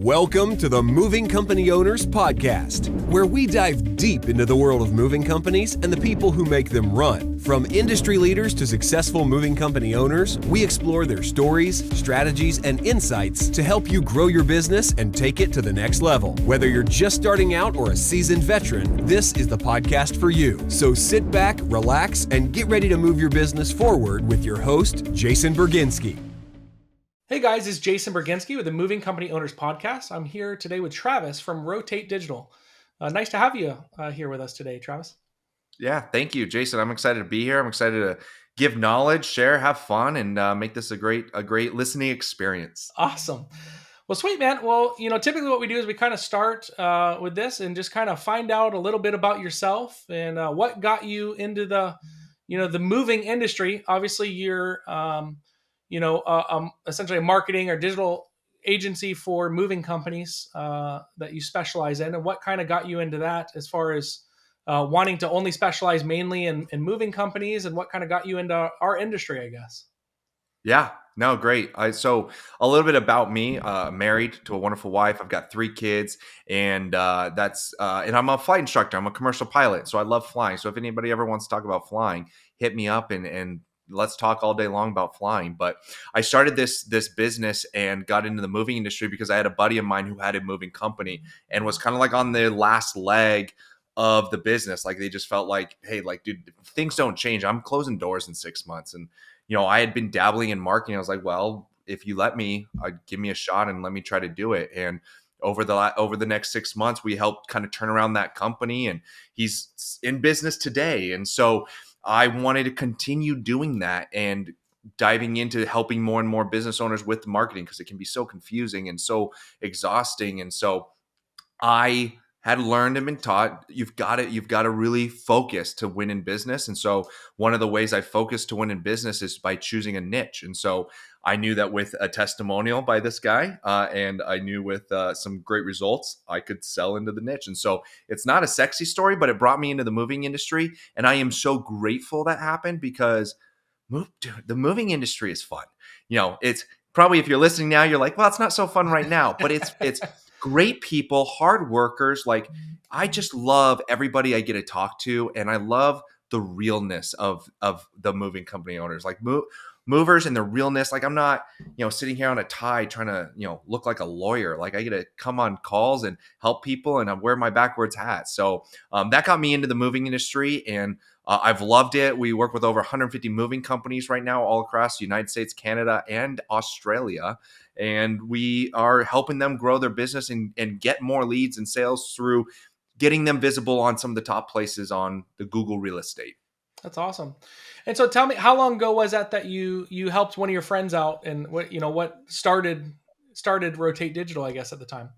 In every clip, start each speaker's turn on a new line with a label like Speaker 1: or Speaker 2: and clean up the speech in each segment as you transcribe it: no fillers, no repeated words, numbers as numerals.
Speaker 1: Welcome to the Moving Company Owners Podcast, where we dive deep into the world of moving companies and the people who make them run. From industry leaders to successful moving company owners, we explore their stories, strategies, and insights to help you grow your business and take it to the next level. Whether you're just starting out or a seasoned veteran, this is the podcast for you. So sit back, relax, and get ready to move your business forward with your host, Jason Bergenske.
Speaker 2: Hey guys, it's Jason Bergenske with the Moving Company Owners Podcast. I'm here today with Travis from Rotate Digital. Nice to have you here with us today, Travis.
Speaker 3: Yeah, thank you, Jason. I'm excited to be here. I'm excited to give knowledge, share, have fun, and make this a great listening experience.
Speaker 2: Awesome. Well, sweet, man. Well, typically what we do is we kind of start with this and just kind of find out a little bit about yourself and what got you into the moving industry. Obviously, you're essentially a marketing or digital agency for moving companies that you specialize in, and what kind of got you into that as far as wanting to only specialize mainly in moving companies, and what kind of got you into our industry, I guess.
Speaker 3: Yeah, no, great. So a little bit about me. Married to a wonderful wife. I've got 3 kids, and and I'm a flight instructor. I'm a commercial pilot, so I love flying. So if anybody ever wants to talk about flying, hit me up and let's talk all day long about flying. But I started this business and got into the moving industry because I had a buddy of mine who had a moving company and was kind of like on the last leg of the business. Like they just felt like, hey, like, dude, things don't change. I'm closing doors in 6 months. And, I had been dabbling in marketing. I was like, well, if you let me, give me a shot and let me try to do it. And over the next 6 months, we helped kind of turn around that company, and he's in business today. And so I wanted to continue doing that and diving into helping more and more business owners with marketing, because it can be so confusing and so exhausting. And so I had learned and been taught you've got to really focus to win in business. And so one of the ways I focus to win in business is by choosing a niche. And so I knew that with a testimonial by this guy, and I knew with some great results, I could sell into the niche. And so it's not a sexy story, but it brought me into the moving industry. And I am so grateful that happened, because the moving industry is fun. It's probably, if you're listening now, you're like, well, it's not so fun right now, but it's great people, hard workers. Like, I just love everybody I get to talk to, and I love the realness of the moving company owners, like movers and the realness. Like, I'm not, sitting here on a tie trying to, look like a lawyer. Like, I get to come on calls and help people, and I wear my backwards hat. So that got me into the moving industry, and I've loved it. We work with over 150 moving companies right now all across the United States, Canada, and Australia. And we are helping them grow their business and get more leads and sales through getting them visible on some of the top places on the Google real estate.
Speaker 2: That's awesome. And so tell me, how long ago was that you helped one of your friends out, and what started Rotate Digital, I guess, at the time?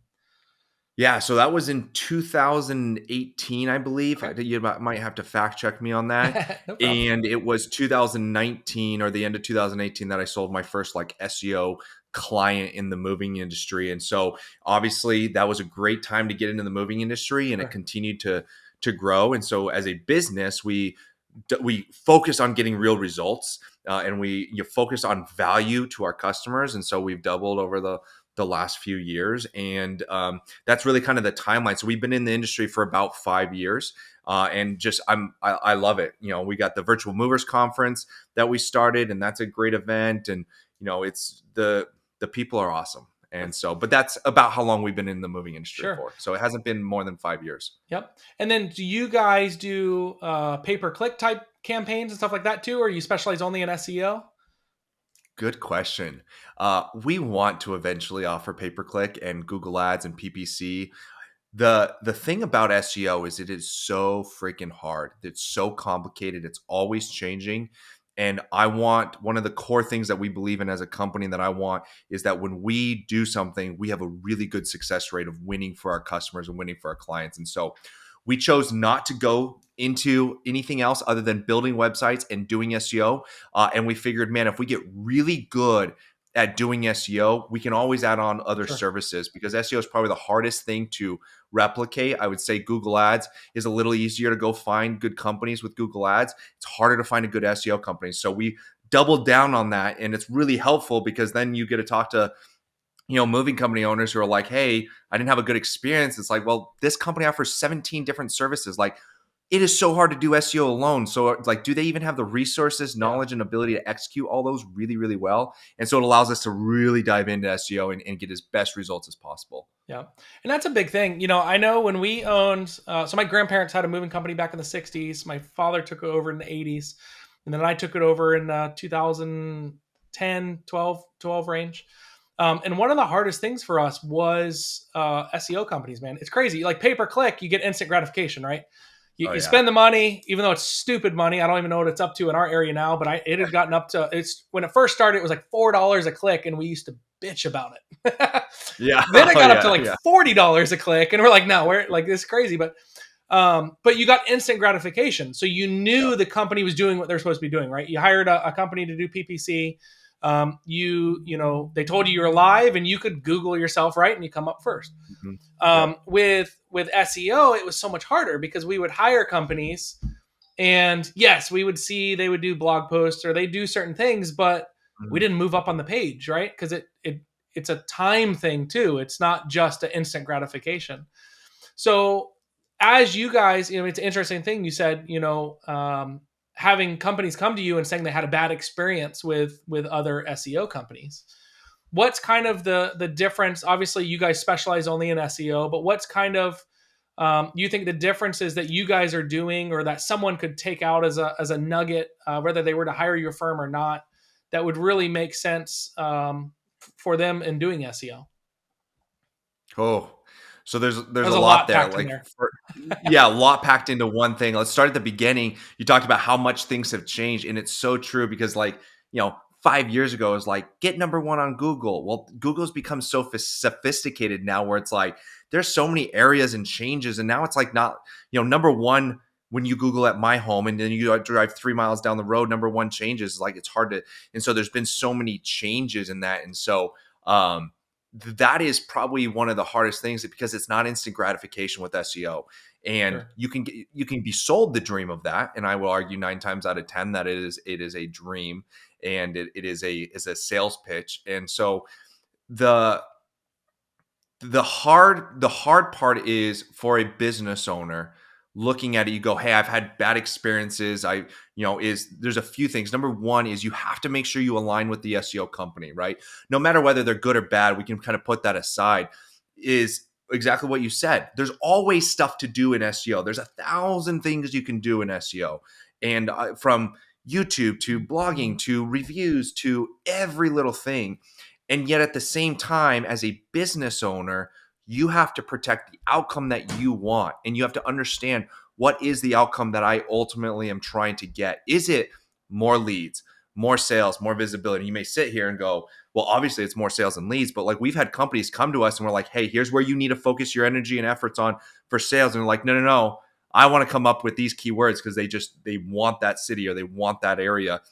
Speaker 3: Yeah, so that was in 2018, I believe.
Speaker 2: Okay.
Speaker 3: You might have to fact check me on that.
Speaker 2: No problem.
Speaker 3: And it was 2019 or the end of 2018 that I sold my first SEO client in the moving industry. And so obviously that was a great time to get into the moving industry, and
Speaker 2: Sure.
Speaker 3: it continued to grow. And so as a business, we focus on getting real results, and we focus on value to our customers. And so we've doubled over the last few years, and that's really kind of the timeline. So we've been in the industry for about 5 years, and I love it. We got the Virtual Movers Conference that we started, and that's a great event. And it's the people are awesome. And so, but that's about how long we've been in the moving industry
Speaker 2: Sure.
Speaker 3: for. So it hasn't been more than 5 years.
Speaker 2: Yep. And then do you guys do pay-per-click type campaigns and stuff like that too, or you specialize only in SEO?
Speaker 3: Good question. We want to eventually offer pay-per-click and Google Ads and PPC. The thing about SEO is it is so freaking hard. It's so complicated. It's always changing. And one of the core things that we believe in as a company that I want is that when we do something, we have a really good success rate of winning for our customers and winning for our clients. And so we chose not to go into anything else other than building websites and doing SEO. And we figured, man, if we get really good at doing SEO, we can always add on other
Speaker 2: Sure.
Speaker 3: services, because SEO is probably the hardest thing to replicate. I would say Google Ads is a little easier to go find good companies with Google Ads. It's harder to find a good SEO company. So we doubled down on that, and it's really helpful because then you get to talk to moving company owners who are like, hey, I didn't have a good experience. It's like, well, this company offers 17 different services. Like, it is so hard to do SEO alone. So it's like, do they even have the resources,
Speaker 2: Yeah.
Speaker 3: knowledge, and ability to execute all those really, really well? And so it allows us to really dive into SEO and get as best results as possible.
Speaker 2: Yeah. And that's a big thing. I know when we owned, so my grandparents had a moving company back in the 60s. My father took it over in the 80s. And then I took it over in 2010, 12 range. And one of the hardest things for us was SEO companies, man. It's crazy. Like pay per click, you get instant gratification, right? You,
Speaker 3: Oh,
Speaker 2: you
Speaker 3: yeah.
Speaker 2: spend the money, even though it's stupid money. I don't even know what it's up to in our area now, but it had gotten up to, it's when it first started, it was like $4 a click, and we used to bitch about it.
Speaker 3: Yeah.
Speaker 2: Then it
Speaker 3: Oh,
Speaker 2: got up to
Speaker 3: yeah.
Speaker 2: like
Speaker 3: Yeah.
Speaker 2: $40 a click, and we're like, no, we're like, this is crazy. But you got instant gratification, so you knew the company was doing what they're supposed to be doing, right? You hired a company to do PPC. They told you you're live, and you could Google yourself, right, and you come up first.
Speaker 3: Mhm. Yeah.
Speaker 2: With SEO, it was so much harder because we would hire companies, and yes, we would see they would do blog posts or they do certain things, but we
Speaker 3: Mhm.
Speaker 2: didn't move up on the page, right? Because it's a time thing too. It's not just an instant gratification. So as you guys, it's an interesting thing you said. Having companies come to you and saying they had a bad experience with other SEO companies. What's kind of the difference? Obviously, you guys specialize only in SEO, but what's kind of you think the differences that you guys are doing, or that someone could take out as a nugget, whether they were to hire your firm or not, that would really make sense for them in doing SEO?
Speaker 3: Oh, so there's
Speaker 2: There's
Speaker 3: a
Speaker 2: a
Speaker 3: lot
Speaker 2: lot
Speaker 3: there.
Speaker 2: packed in
Speaker 3: Like,
Speaker 2: there.
Speaker 3: yeah, a lot packed into one thing. Let's start at the beginning. You talked about how much things have changed, and it's so true because, like, 5 years ago, it was like, get number one on Google. Well, Google's become so sophisticated now, where it's like there's so many areas and changes, and now it's like not, number one. When you Google at my home and then you drive 3 miles down the road, number one changes. Like, it's hard to, and so there's been so many changes in that, and so that is probably one of the hardest things because it's not instant gratification with SEO. And
Speaker 2: Sure.
Speaker 3: you can be sold the dream of that, and I will argue 9 times out of 10 that it is a dream, and it is a sales pitch. And so the the hard part is for a business owner looking at it. You go, hey, I've had bad experiences. Is there's a few things. Number one is you have to make sure you align with the SEO company, right? No matter whether they're good or bad, we can kind of put that aside. Is exactly what you said. There's always stuff to do in SEO. There's 1,000 things you can do in SEO, and from YouTube to blogging to reviews to every little thing. And yet at the same time, as a business owner, you have to protect the outcome that you want. And you have to understand, what is the outcome that I ultimately am trying to get? Is it more leads, more sales, more visibility? You may sit here and go, well, obviously it's more sales and leads, but like, we've had companies come to us and we're like, hey, here's where you need to focus your energy and efforts on for sales. And they're like, no, no, no. I want to come up with these keywords because they want that city or they want that area.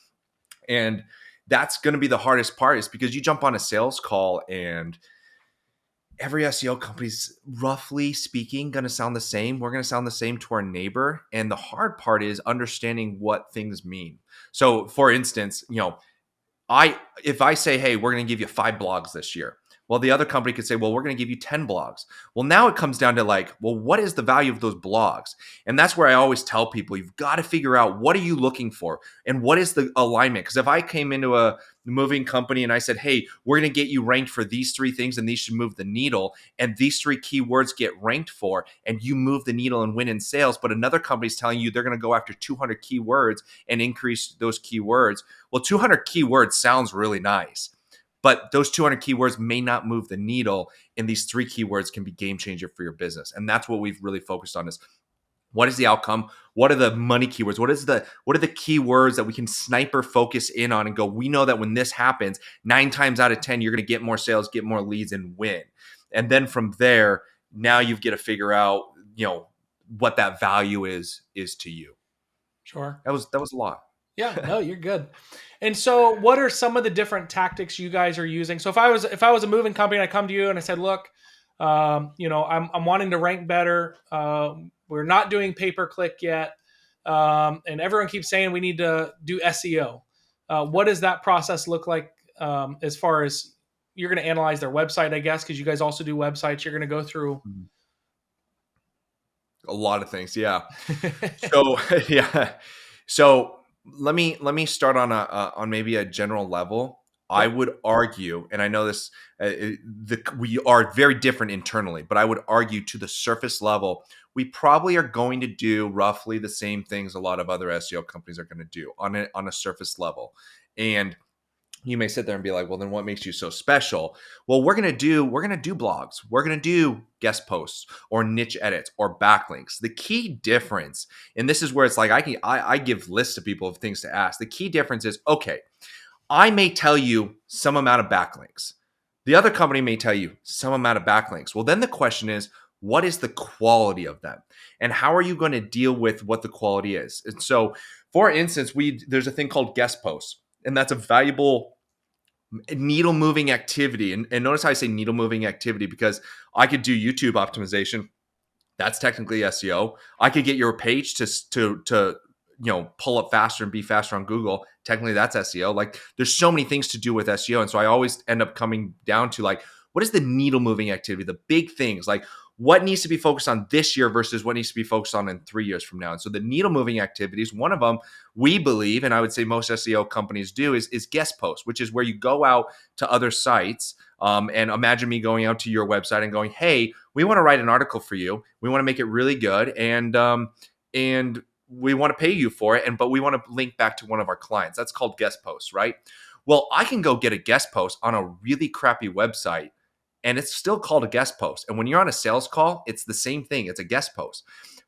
Speaker 3: And that's going to be the hardest part, is because you jump on a sales call and every SEO company's, roughly speaking, going to sound the same. We're going to sound the same to our neighbor. And the hard part is understanding what things mean. So for instance, if I say, hey, we're going to give you 5 blogs this year. Well, the other company could say, well, we're going to give you 10 blogs. Well, now it comes down to like, well, what is the value of those blogs? And that's where I always tell people, you've got to figure out, what are you looking for and what is the alignment? Because if I came into a moving company and I said, hey, we're going to get you ranked for these 3 things and these should move the needle, and these 3 keywords get ranked for, and you move the needle and win in sales, but another company's telling you they're going to go after 200 keywords and increase those keywords. Well, 200 keywords sounds really nice, but those 200 keywords may not move the needle, and these 3 keywords can be game changer for your business. And that's what we've really focused on, is what is the outcome? What are the money keywords? What are the keywords that we can sniper focus in on and go, we know that when this happens, 9 times out of 10, you're going to get more sales, get more leads, and win. And then from there, now you've got to figure out, what that value is to you.
Speaker 2: Sure.
Speaker 3: That was a lot.
Speaker 2: Yeah, no, you're good. And so what are some of the different tactics you guys are using? So if I was a moving company and I come to you and I said, look, I'm wanting to rank better. We're not doing pay-per-click yet. And everyone keeps saying we need to do SEO. What does that process look like, as far as, you're going to analyze their website, I guess, because you guys also do websites. You're going to go through
Speaker 3: a lot of things. Yeah. So yeah. So let me start on maybe a general level. I would argue, and I know this, we are very different internally, but I would argue to the surface level, we probably are going to do roughly the same things a lot of other SEO companies are going to do on a surface level. And you may sit there and be like, well, then what makes you so special? Well, we're going to do blogs. We're going to do guest posts or niche edits or backlinks. The key difference, and this is where it's like, I give lists to people of things to ask. The key difference is, okay, I may tell you some amount of backlinks. The other company may tell you some amount of backlinks. Well, then the question is, what is the quality of them? And how are you going to deal with what the quality is? And so, for instance, there's a thing called guest posts, and that's a valuable needle moving activity. And notice how I say needle moving activity, because I could do YouTube optimization. That's technically SEO. I could get your page to pull up faster and be faster on Google. Technically, that's SEO. Like, there's so many things to do with SEO. And so I always end up coming down to, like, what is the needle moving activity? The big things, like what needs to be focused on this year versus what needs to be focused on in 3 years from now. And so the needle moving activities, one of them we believe, and I would say most SEO companies do, is guest posts, which is where you go out to other sites. And imagine me going out to your website and going, hey, we want to write an article for you. We want to make it really good. And we want to pay you for it. But we want to link back to one of our clients. That's called guest posts, right? Well, I can go get a guest post on a really crappy website, and it's still called a guest post. And when you're on a sales call, it's the same thing. It's a guest post.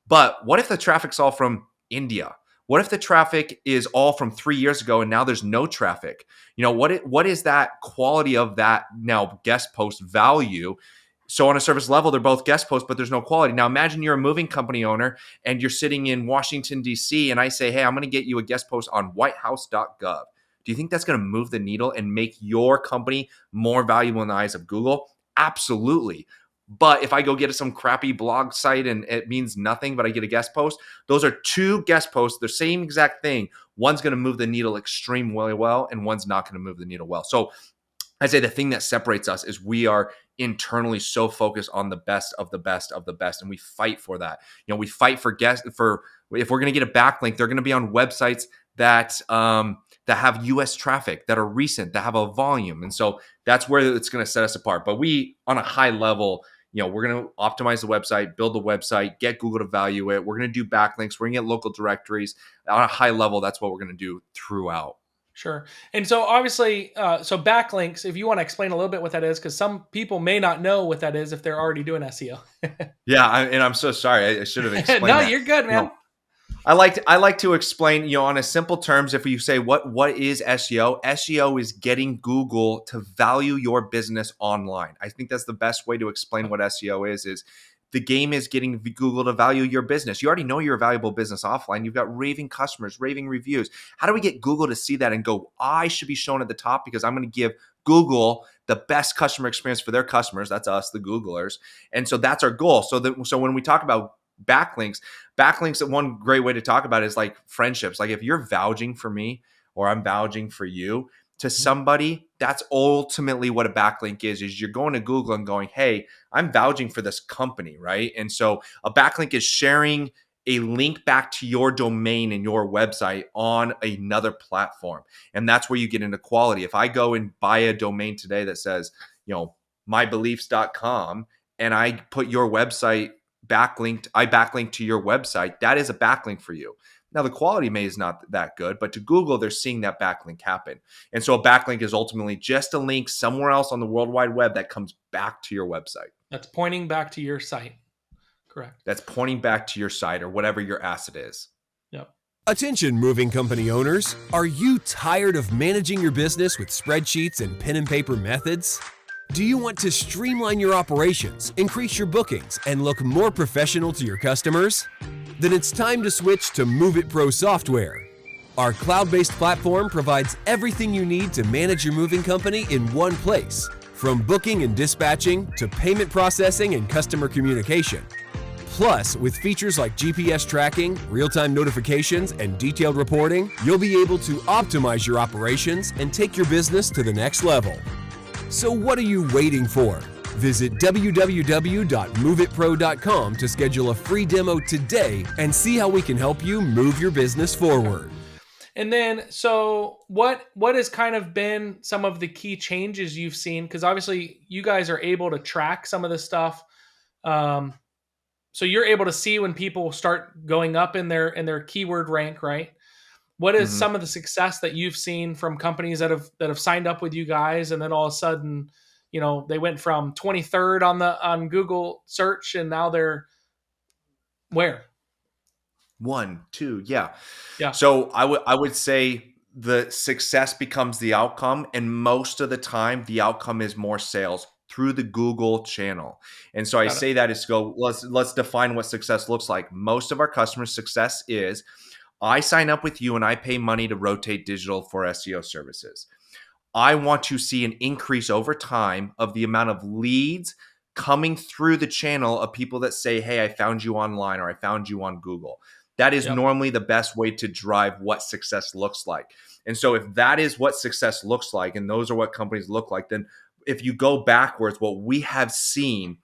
Speaker 3: But what if the traffic's all from India? What if the traffic is all from 3 years ago and now there's no traffic? What is that quality of that now guest post value? So on a service level, they're both guest posts, but there's no quality. Now imagine you're a moving company owner and you're sitting in Washington, D.C., and I say, hey, I'm going to get you a guest post on whitehouse.gov. Do you think that's going to move the needle and make your company more valuable in the eyes of Google? Absolutely. But if I go get some crappy blog site and it means nothing, but I get a guest post, those are two guest posts, the same exact thing. One's going to move the needle extremely well, and one's not going to move the needle well. So I'd say the thing that separates us is we are internally so focused on the best of the best of the best, and we fight for that. We fight for if we're going to get a backlink, they're going to be on websites that have US traffic, that are recent, that have a volume. And so that's where it's going to set us apart. But we, on a high level, we're going to optimize the website, build the website, get Google to value it. We're going to do backlinks. We're going to get local directories. On a high level, that's what we're going to do throughout.
Speaker 2: Sure. And so obviously, so backlinks, if you want to explain a little bit what that is, because some people may not know what that is if they're already doing SEO.
Speaker 3: Yeah. And I'm so sorry. I should have explained
Speaker 2: No,
Speaker 3: that.
Speaker 2: you're good, man.
Speaker 3: I like to explain, on a simple terms, if you say what is SEO? SEO is getting Google to value your business online. I think that's the best way to explain what SEO is the game is getting Google to value your business. You already know you're a valuable business offline. You've got raving customers, raving reviews. How do we get Google to see that and go, I should be shown at the top because I'm going to give Google the best customer experience for their customers? That's us, the Googlers. And so that's our goal. So when we talk about backlinks, one great way to talk about it is like friendships. Like if you're vouching for me or I'm vouching for you to somebody, that's ultimately what a backlink is you're going to Google and going, hey, I'm vouching for this company, right? And so a backlink is sharing a link back to your domain and your website on another platform. And that's where you get into quality. If I go and buy a domain today that says, mybeliefs.com, and I put your website I backlink to your website, that is a backlink for you. Now, the quality is not that good, but to Google, they're seeing that backlink happen. And so a backlink is ultimately just a link somewhere else on the World Wide Web that comes back to your website.
Speaker 2: That's pointing back to your site. Correct.
Speaker 3: That's pointing back to your site or whatever your asset is.
Speaker 2: Yep.
Speaker 1: Attention, moving company owners. Are you tired of managing your business with spreadsheets and pen and paper methods? Do you want to streamline your operations, increase your bookings, and look more professional to your customers? Then it's time to switch to Move It Pro software. Our cloud-based platform provides everything you need to manage your moving company in one place, from booking and dispatching to payment processing and customer communication. Plus, with features like GPS tracking, real-time notifications, and detailed reporting, you'll be able to optimize your operations and take your business to the next level. So what are you waiting for? Visit www.moveitpro.com to schedule a free demo today and see how we can help you move your business forward.
Speaker 2: And then, so what has kind of been some of the key changes you've seen? Because obviously you guys are able to track some of this stuff. So you're able to see when people start going up in their keyword rank, right? What is
Speaker 3: Mhm.
Speaker 2: some of the success that you've seen from companies that have signed up with you guys, and then all of a sudden, they went from 23rd on Google search, and now they're where?
Speaker 3: 1, 2, yeah.
Speaker 2: Yeah,
Speaker 3: So I would say the success becomes the outcome, and most of the time, the outcome is more sales through the Google channel. And so I
Speaker 2: got it.
Speaker 3: say that is go. Let's define what success looks like. Most of our customers' success is I sign up with you and I pay money to rotate digital for SEO services. I want to see an increase over time of the amount of leads coming through the channel of people that say, "Hey, I found you online," or "I found you on Google." That is
Speaker 2: Yep.
Speaker 3: normally the best way to drive what success looks like. And so, if that is what success looks like, and those are what companies look like, then if you go backwards, what we have seen,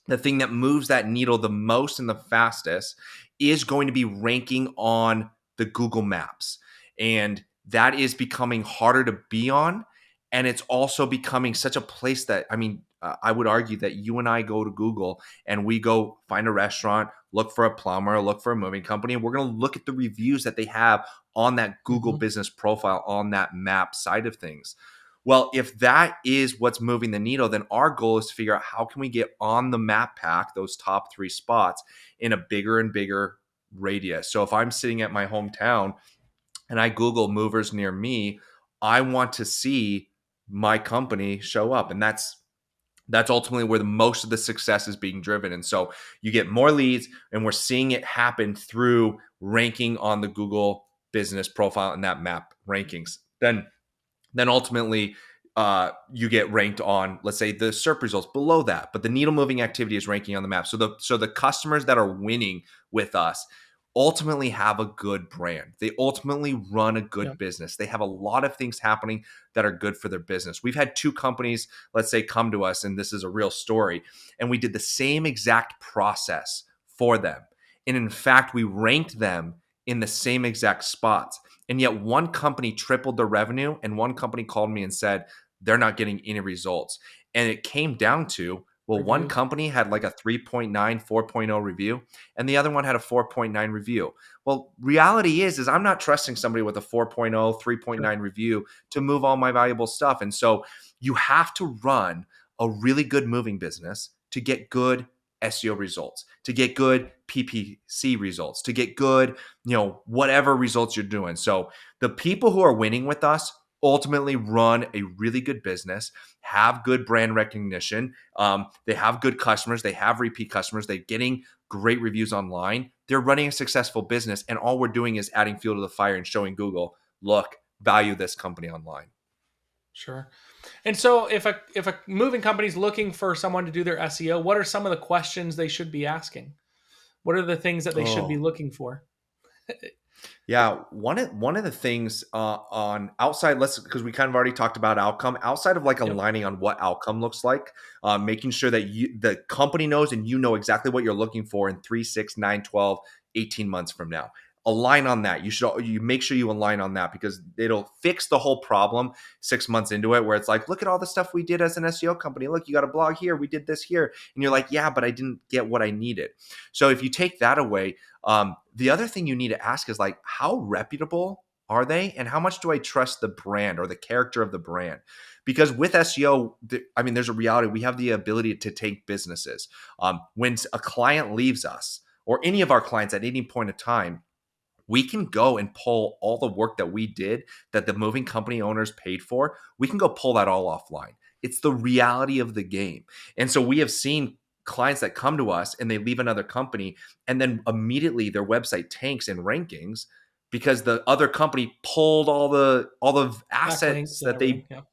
Speaker 3: the thing that moves that needle the most and the fastest is going to be ranking on the Google Maps. And that is becoming harder to be on. And it's also becoming such a place that, I would argue that you and I go to Google and we go find a restaurant, look for a plumber, look for a moving company, and we're going to look at the reviews that they have on that Google
Speaker 2: Mhm.
Speaker 3: business profile on that map side of things. Well, if that is what's moving the needle, then our goal is to figure out how can we get on the map pack, those top 3 spots, in a bigger and bigger radius. So if I'm sitting at my hometown and I Google movers near me, I want to see my company show up. And that's ultimately where the most of the success is being driven. And so you get more leads, and we're seeing it happen through ranking on the Google business profile and that map rankings. Then ultimately you get ranked on, let's say, the SERP results below that, but the needle moving activity is ranking on the map. So the customers that are winning with us ultimately have a good brand. They ultimately run a
Speaker 2: Yep.
Speaker 3: good business. They have a lot of things happening that are good for their business. We've had 2 companies, let's say, come to us, and this is a real story, and we did the same exact process for them. And in fact, we ranked them in the same exact spots. And yet one company tripled their revenue, and one company called me and said they're not getting any results. And it came down to, well, one
Speaker 2: Reviews.
Speaker 3: company had like a 3.9, 4.0 review, and the other one had a 4.9 review. Well, reality is I'm not trusting somebody with a 4.0,
Speaker 2: Sure.
Speaker 3: 3.9 review to move all my valuable stuff. And so you have to run a really good moving business to get good SEO results, to get good PPC results, to get good, whatever results you're doing. So the people who are winning with us ultimately run a really good business, have good brand recognition. They have good customers. They have repeat customers. They're getting great reviews online. They're running a successful business. And all we're doing is adding fuel to the fire and showing Google, look, value this company online.
Speaker 2: Sure. And so if a moving company is looking for someone to do their SEO, what are some of the questions they should be asking? What are the things that they should be
Speaker 3: Oh,
Speaker 2: looking for?
Speaker 3: yeah, one of the things on outside, let's because we kind of already talked about outcome. Outside of like
Speaker 2: Yep.
Speaker 3: aligning on what outcome looks like, making sure that the company knows and you know exactly what you're looking for in 3, 6, 9, 12, 18 months from now. Align on that. You make sure you align on that because it'll fix the whole problem 6 months into it. Where it's like, look at all the stuff we did as an SEO company. Look, you got a blog here. We did this here, and you're like, yeah, but I didn't get what I needed. So if you take that away, the other thing you need to ask is like, how reputable are they, and how much do I trust the brand or the character of the brand? Because with SEO, there's a reality. We have the ability to take businesses. When a client leaves us, or any of our clients at any point of time, we can go and pull all the work that we did that the moving company owners paid for. We can go pull that all offline. It's the reality of the game. And so we have seen clients that come to us and they leave another company, and then immediately their website tanks in rankings because the other company pulled all the assets
Speaker 2: Backlinks and
Speaker 3: that
Speaker 2: everything. Yep.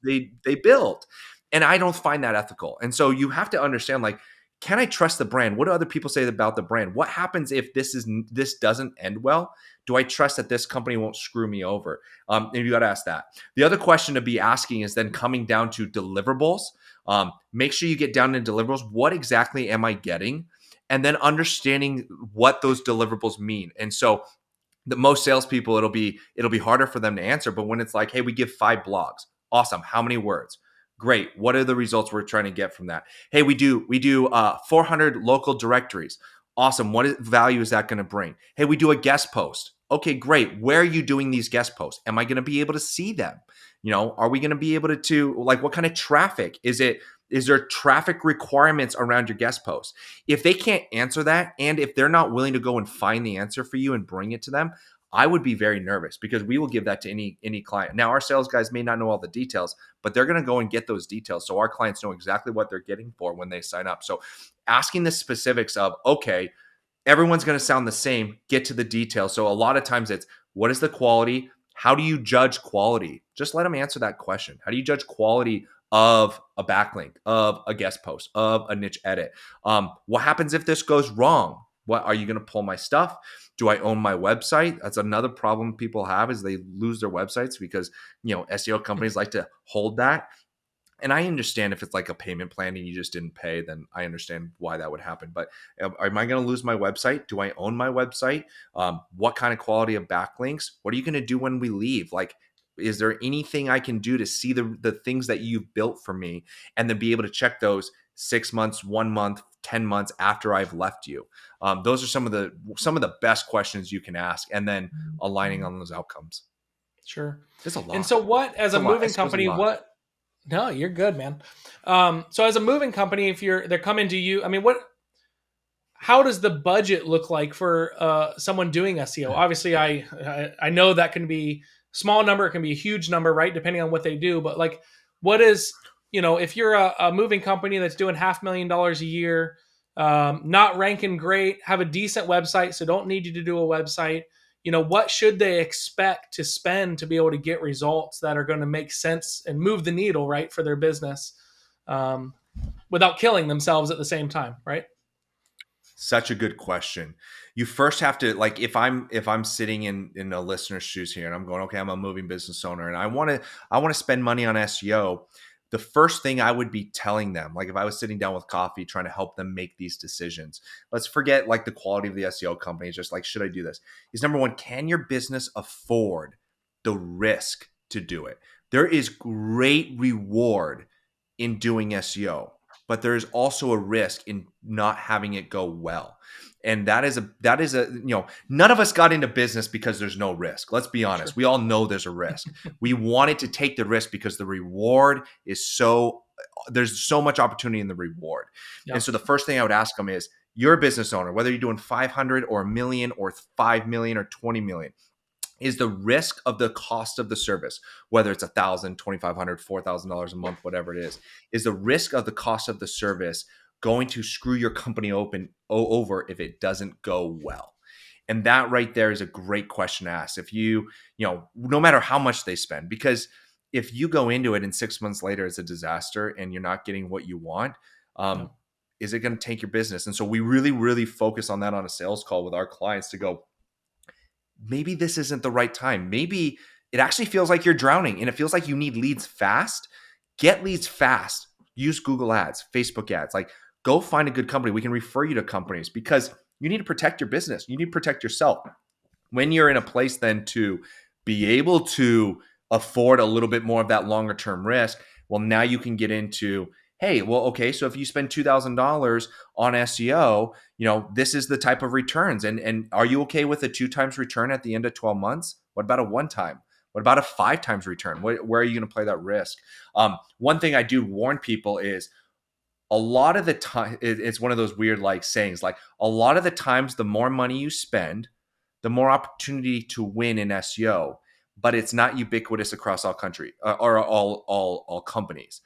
Speaker 3: they built. And I don't find that ethical. And so you have to understand, like, can I trust the brand? What do other people say about the brand? What happens if this doesn't end well? Do I trust that this company won't screw me over? And you got to ask that. The other question to be asking is then coming down to deliverables. Make sure you get down to deliverables. What exactly am I getting? And then understanding what those deliverables mean. And so the most salespeople, it'll be harder for them to answer. But when it's like, hey, we give 5 blogs, awesome. How many words? Great. What are the results we're trying to get from that? Hey, we do 400 local directories. Awesome. What value is that going to bring? Hey, we do a guest post. Okay, great. Where are you doing these guest posts? Am I going to be able to see them? Are we going to be able to like, what kind of traffic is there traffic requirements around your guest posts? If they can't answer that, and if they're not willing to go and find the answer for you and bring it to them, I would be very nervous, because we will give that to any client. Now, our sales guys may not know all the details, but they're going to go and get those details, so our clients know exactly what they're getting for when they sign up. So asking the specifics of, okay, everyone's going to sound the same, get to the details. So a lot of times it's, what is the quality? How do you judge quality? Just let them answer that question. How do you judge quality of a backlink, of a guest post, of a niche edit? What happens if this goes wrong? What are you going to pull my stuff? Do I own my website? That's another problem people have, is they lose their websites because, SEO companies like to hold that. And I understand if it's like a payment plan and you just didn't pay, then I understand why that would happen. But am I going to lose my website? Do I own my website? What kind of quality of backlinks? What are you going to do when we leave? Like, is there anything I can do to see the things that you've built for me, and then be able to check those 6 months, 1 month, 10 months after I've left you? Those are some of the best questions you can ask, and then aligning on those outcomes.
Speaker 2: Sure.
Speaker 3: It's a lot.
Speaker 2: And so what, as a moving company, no, you're good, man. So as a moving company, if they're coming to you, I mean, how does the budget look like for someone doing SEO? Obviously, I know that can be a small number, it can be a huge number, right? Depending on what they do. But like, what is, if you're a moving company that's doing $500,000 a year, not ranking great, have a decent website, so don't need you to do a website. What should they expect to spend to be able to get results that are going to make sense and move the needle, right, for their business, without killing themselves at the same time, right?
Speaker 3: Such a good question. You first have to, like, if I'm sitting in a listener's shoes here and I'm going, okay, I'm a moving business owner and I want to spend money on SEO. The first thing I would be telling them, like if I was sitting down with coffee trying to help them make these decisions, let's forget like the quality of the SEO company. It's just like, should I do this? Is number one, can your business afford the risk to do it? There is great reward in doing SEO, but there is also a risk in not having it go well. And that is none of us got into business because there's no risk. Let's be honest. Sure. We all know there's a risk. We wanted to take the risk because the reward is there's so much opportunity in the reward. Yep. And so the first thing I would ask them is, you're a business owner, whether you're doing 500 or 1 million or 5 million or 20 million, is the risk of the cost of the service, whether it's $1,000, $2,500, $4,000 a month, whatever it is the risk of the cost of the service going to screw your company over if it doesn't go well? And that right there is a great question to ask. If no matter how much they spend, because if you go into it and 6 months later it's a disaster and you're not getting what you want, is it going to tank your business? And so we really, really focus on that on a sales call with our clients to go, maybe this isn't the right time. Maybe it actually feels like you're drowning and it feels like you need leads fast. Get leads fast. Use Google ads, Facebook ads. Like, go find a good company. We can refer you to companies, because you need to protect your business. You need to protect yourself. When you're in a place then to be able to afford a little bit more of that longer term risk, well, now you can get into, hey, well, okay, so if you spend $2,000 on SEO, this is the type of returns. And are you okay with a 2 times return at the end of 12 months? What about a 1 time? What about a 5 times return? Where are you going to play that risk? One thing I do warn people is, a lot of the time, it's one of those weird like sayings, like a lot of the times, the more money you spend, the more opportunity to win in SEO, but it's not ubiquitous across all country or all companies.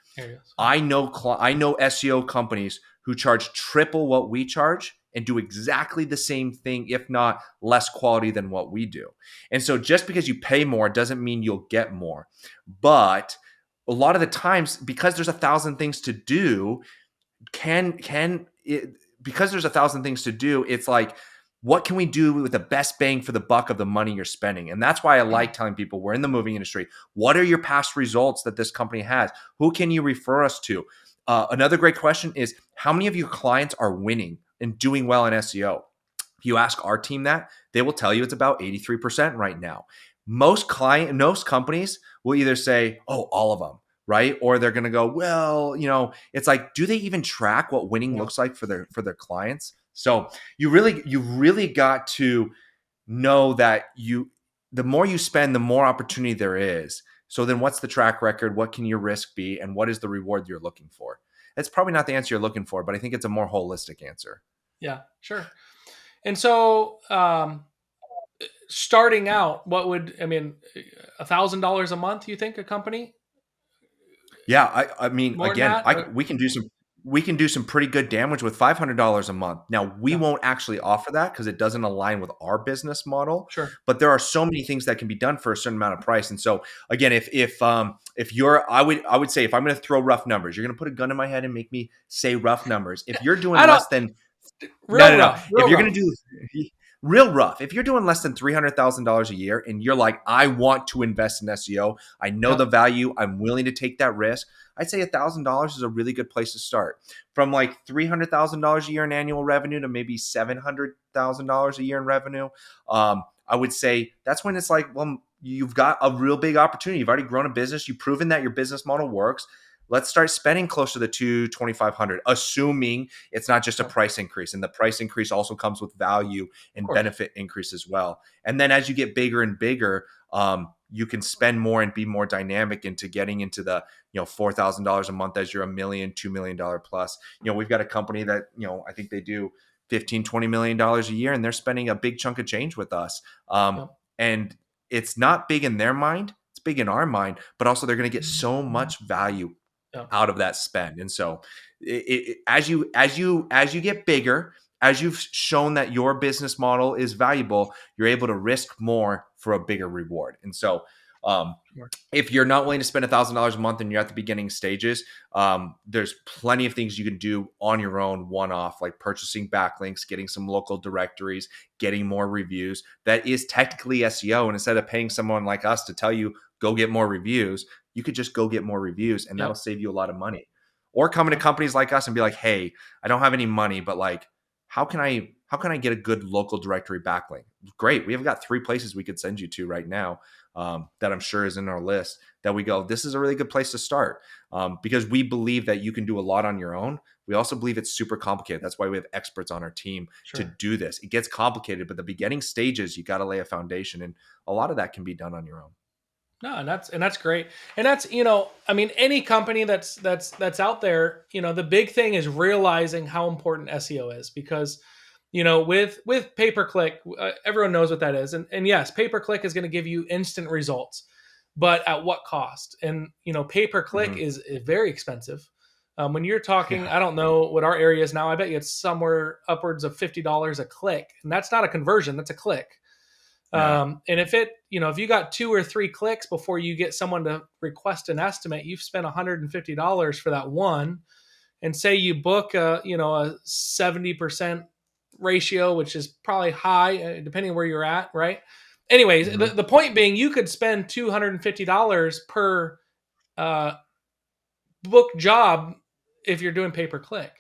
Speaker 3: I know SEO companies who charge triple what we charge and do exactly the same thing, if not less quality than what we do. And so just because you pay more doesn't mean you'll get more. But a lot of the times, because there's 1,000 things to do, can because there's 1,000 things to do, it's like, what can we do with the best bang for the buck of the money you're spending? And that's why I like telling people we're in the moving industry. What are your past results that this company has? Who can you refer us to? Another great question is, how many of your clients are winning and doing well in SEO? If you ask our team that, they will tell you it's about 83% right now. Most companies will either say, oh, all of them, right? Or they're going to go, well, it's like, do they even track what winning looks like for their clients? So you really got to know that the more you spend, the more opportunity there is. So then what's the track record? What can your risk be? And what is the reward you're looking for? It's probably not the answer you're looking for, but I think it's a more holistic answer.
Speaker 2: Yeah, sure. And so, starting out, $1,000 a month, you think, a company?
Speaker 3: Yeah, I mean,
Speaker 2: More than
Speaker 3: again,
Speaker 2: that?
Speaker 3: we can do some pretty good damage with $500 a month. Now, we
Speaker 2: Yeah,
Speaker 3: won't actually offer that because it doesn't align with our business model.
Speaker 2: sure.
Speaker 3: But there are so many things that can be done for a certain amount of price. And so, again, if you're, I would say, if I'm going to throw rough numbers, you're going to put a gun in my head and make me say rough numbers. If you're doing
Speaker 2: I don't,
Speaker 3: less than no. If
Speaker 2: real
Speaker 3: you're going
Speaker 2: rough.
Speaker 3: to do real rough, if you're doing less than $300,000 a year and you're like, I want to invest in SEO, I know the
Speaker 2: Yep,
Speaker 3: value, I'm willing to take that risk, I'd say $1,000 is a really good place to start. From like $300,000 a year in annual revenue to maybe $700,000 a year in revenue, I would say that's when it's like, well, you've got a real big opportunity. You've already grown a business. You've proven that your business model works. Let's start spending close to the $2,500, assuming it's not just a
Speaker 2: yeah, of
Speaker 3: price increase. And the price increase also comes with value and
Speaker 2: course.
Speaker 3: benefit increase as well. And then as you get bigger and bigger, you can spend more and be more dynamic into getting into the $4,000 a month as you're $1 million, $2 million plus. We've got a company that I think they do $15-20 million a year, and they're spending a big chunk of change with us.
Speaker 2: Yep,
Speaker 3: And it's not big in their mind; it's big in our mind. But also, they're going to get so much value
Speaker 2: yep,
Speaker 3: out of that spend. And so as you get bigger, as you've shown that your business model is valuable, you're able to risk more for a bigger reward. And so
Speaker 2: sure.
Speaker 3: if you're not willing to spend $1,000 a month and you're at the beginning stages, there's plenty of things you can do on your own, one-off, like purchasing backlinks, getting some local directories, getting more reviews. That is technically SEO. And instead of paying someone like us to tell you, go get more reviews, you could just go get more reviews, and that'll
Speaker 2: Yep,
Speaker 3: save you a lot of money. Or come into
Speaker 2: yep,
Speaker 3: companies like us and be like, hey, I don't have any money, but like, how can I get a good local directory backlink? Great. We have got 3 places we could send you to right now, that I'm sure is in our list, that we go, this is a really good place to start, because we believe that you can do a lot on your own. We also believe it's super complicated. That's why we have experts on our team to
Speaker 2: sure.
Speaker 3: do this. It gets complicated, but the beginning stages, you got to lay a foundation, and a lot of that can be done on your own.
Speaker 2: No, and that's great. And that's, any company that's out there, the big thing is realizing how important SEO is, because with pay per click, everyone knows what that is. And yes, pay per click is going to give you instant results, but at what cost? And pay per click
Speaker 3: Mhm.
Speaker 2: is very expensive. When you're talking,
Speaker 3: Yeah.
Speaker 2: I don't know what our area is now. I bet you it's somewhere upwards of $50 a click, and that's not a conversion; that's a click.
Speaker 3: Yeah.
Speaker 2: And if you got 2 or 3 clicks before you get someone to request an estimate, you've spent $150 for that one. And say you book a 70% ratio, which is probably high, depending on where you're at, right? Anyways, the,
Speaker 3: Mhm.
Speaker 2: the point being, you could spend $250 per uh, book job if you're doing pay per click.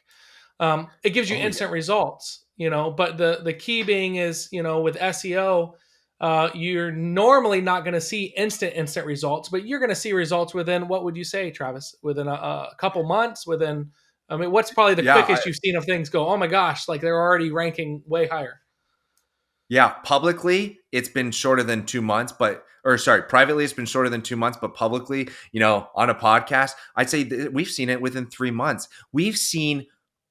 Speaker 2: It gives you
Speaker 3: Oh yeah.
Speaker 2: instant results, but the key being is, with SEO, you're normally not going to see instant results, but you're going to see results within, what would you say, Travis, within a couple months, what's probably the
Speaker 3: Yeah.
Speaker 2: quickest you've seen of things go, oh my gosh, like they're already ranking way higher.
Speaker 3: Yeah, publicly it's been shorter than 2 months, privately it's been shorter than 2 months, but publicly, on a podcast, I'd say we've seen it within 3 months. We've seen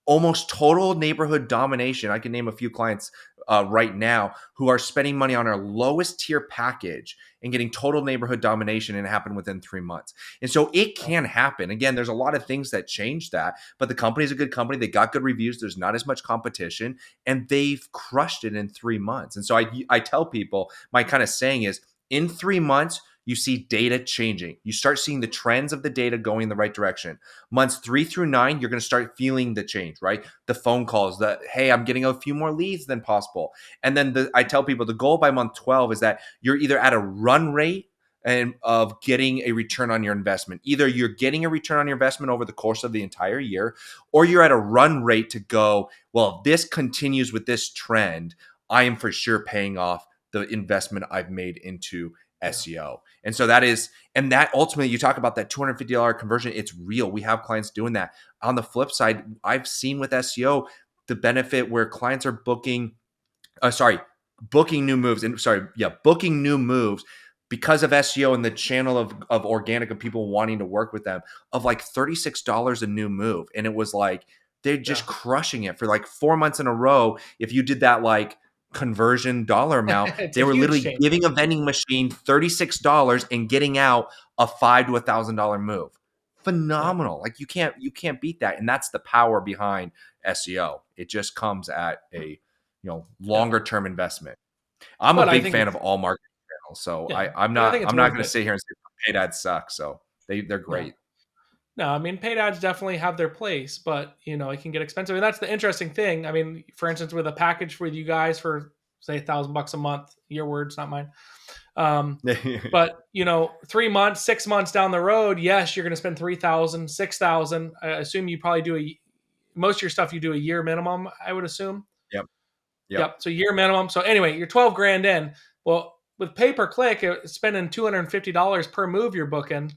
Speaker 3: almost total neighborhood domination. I can name a few clients right now who are spending money on our lowest tier package and getting total neighborhood domination, and it happened within 3 months. And so it
Speaker 2: Oh,
Speaker 3: can happen. Again, there's a lot of things that change that, but the company's a good company. They got good reviews. There's not as much competition, and they've crushed it in 3 months. And so I tell people, my kind of saying is, in 3 months, you see data changing. You start seeing the trends of the data going in the right direction. Months 3 through 9, you're going to start feeling the change, right? The phone calls, the, hey, I'm getting a few more leads than possible. And then I tell people the goal by month 12 is that you're either at a run rate and of getting a return on your investment. Either you're getting a return on your investment over the course of the entire year, or you're at a run rate to go, well, if this continues with this trend, I am for sure paying off the investment I've made into SEO. And so that ultimately, you talk about that $250 conversion, it's real. We have clients doing that. On the flip side, I've seen with SEO the benefit where clients are booking booking new moves because of SEO and the channel of organic of people wanting to work with them, of like $36 a new move. And it was like, they're just crushing it for like 4 months in a row. If you did that like conversion dollar amount,
Speaker 2: It's
Speaker 3: they
Speaker 2: a
Speaker 3: were
Speaker 2: huge
Speaker 3: literally
Speaker 2: change.
Speaker 3: giving a vending machine $36 and getting out a $5,000 to $1,000 move. Phenomenal. Like you can't beat that. And that's the power behind SEO. It just comes at a longer term investment. I'm a
Speaker 2: But I
Speaker 3: big
Speaker 2: think
Speaker 3: fan
Speaker 2: it's
Speaker 3: of all marketing channels, so I'm
Speaker 2: but I
Speaker 3: not
Speaker 2: think it's
Speaker 3: I'm not
Speaker 2: worth
Speaker 3: going to
Speaker 2: it.
Speaker 3: sit here and say paid ads suck. So they're
Speaker 2: Yeah.
Speaker 3: great.
Speaker 2: No, I mean, paid ads definitely have their place, but it can get expensive. And that's the interesting thing. I mean, for instance, with a package with you guys for say $1,000 a month, your words, not mine. But 3 months, 6 months down the road, yes, you're going to spend 3,000, 6,000. I assume you probably do most of your stuff you do a year minimum, I would assume.
Speaker 3: Yep.
Speaker 2: Yep. So year minimum. So anyway, you're 12 grand in. Well, with pay per click, spending $250 per move you're booking,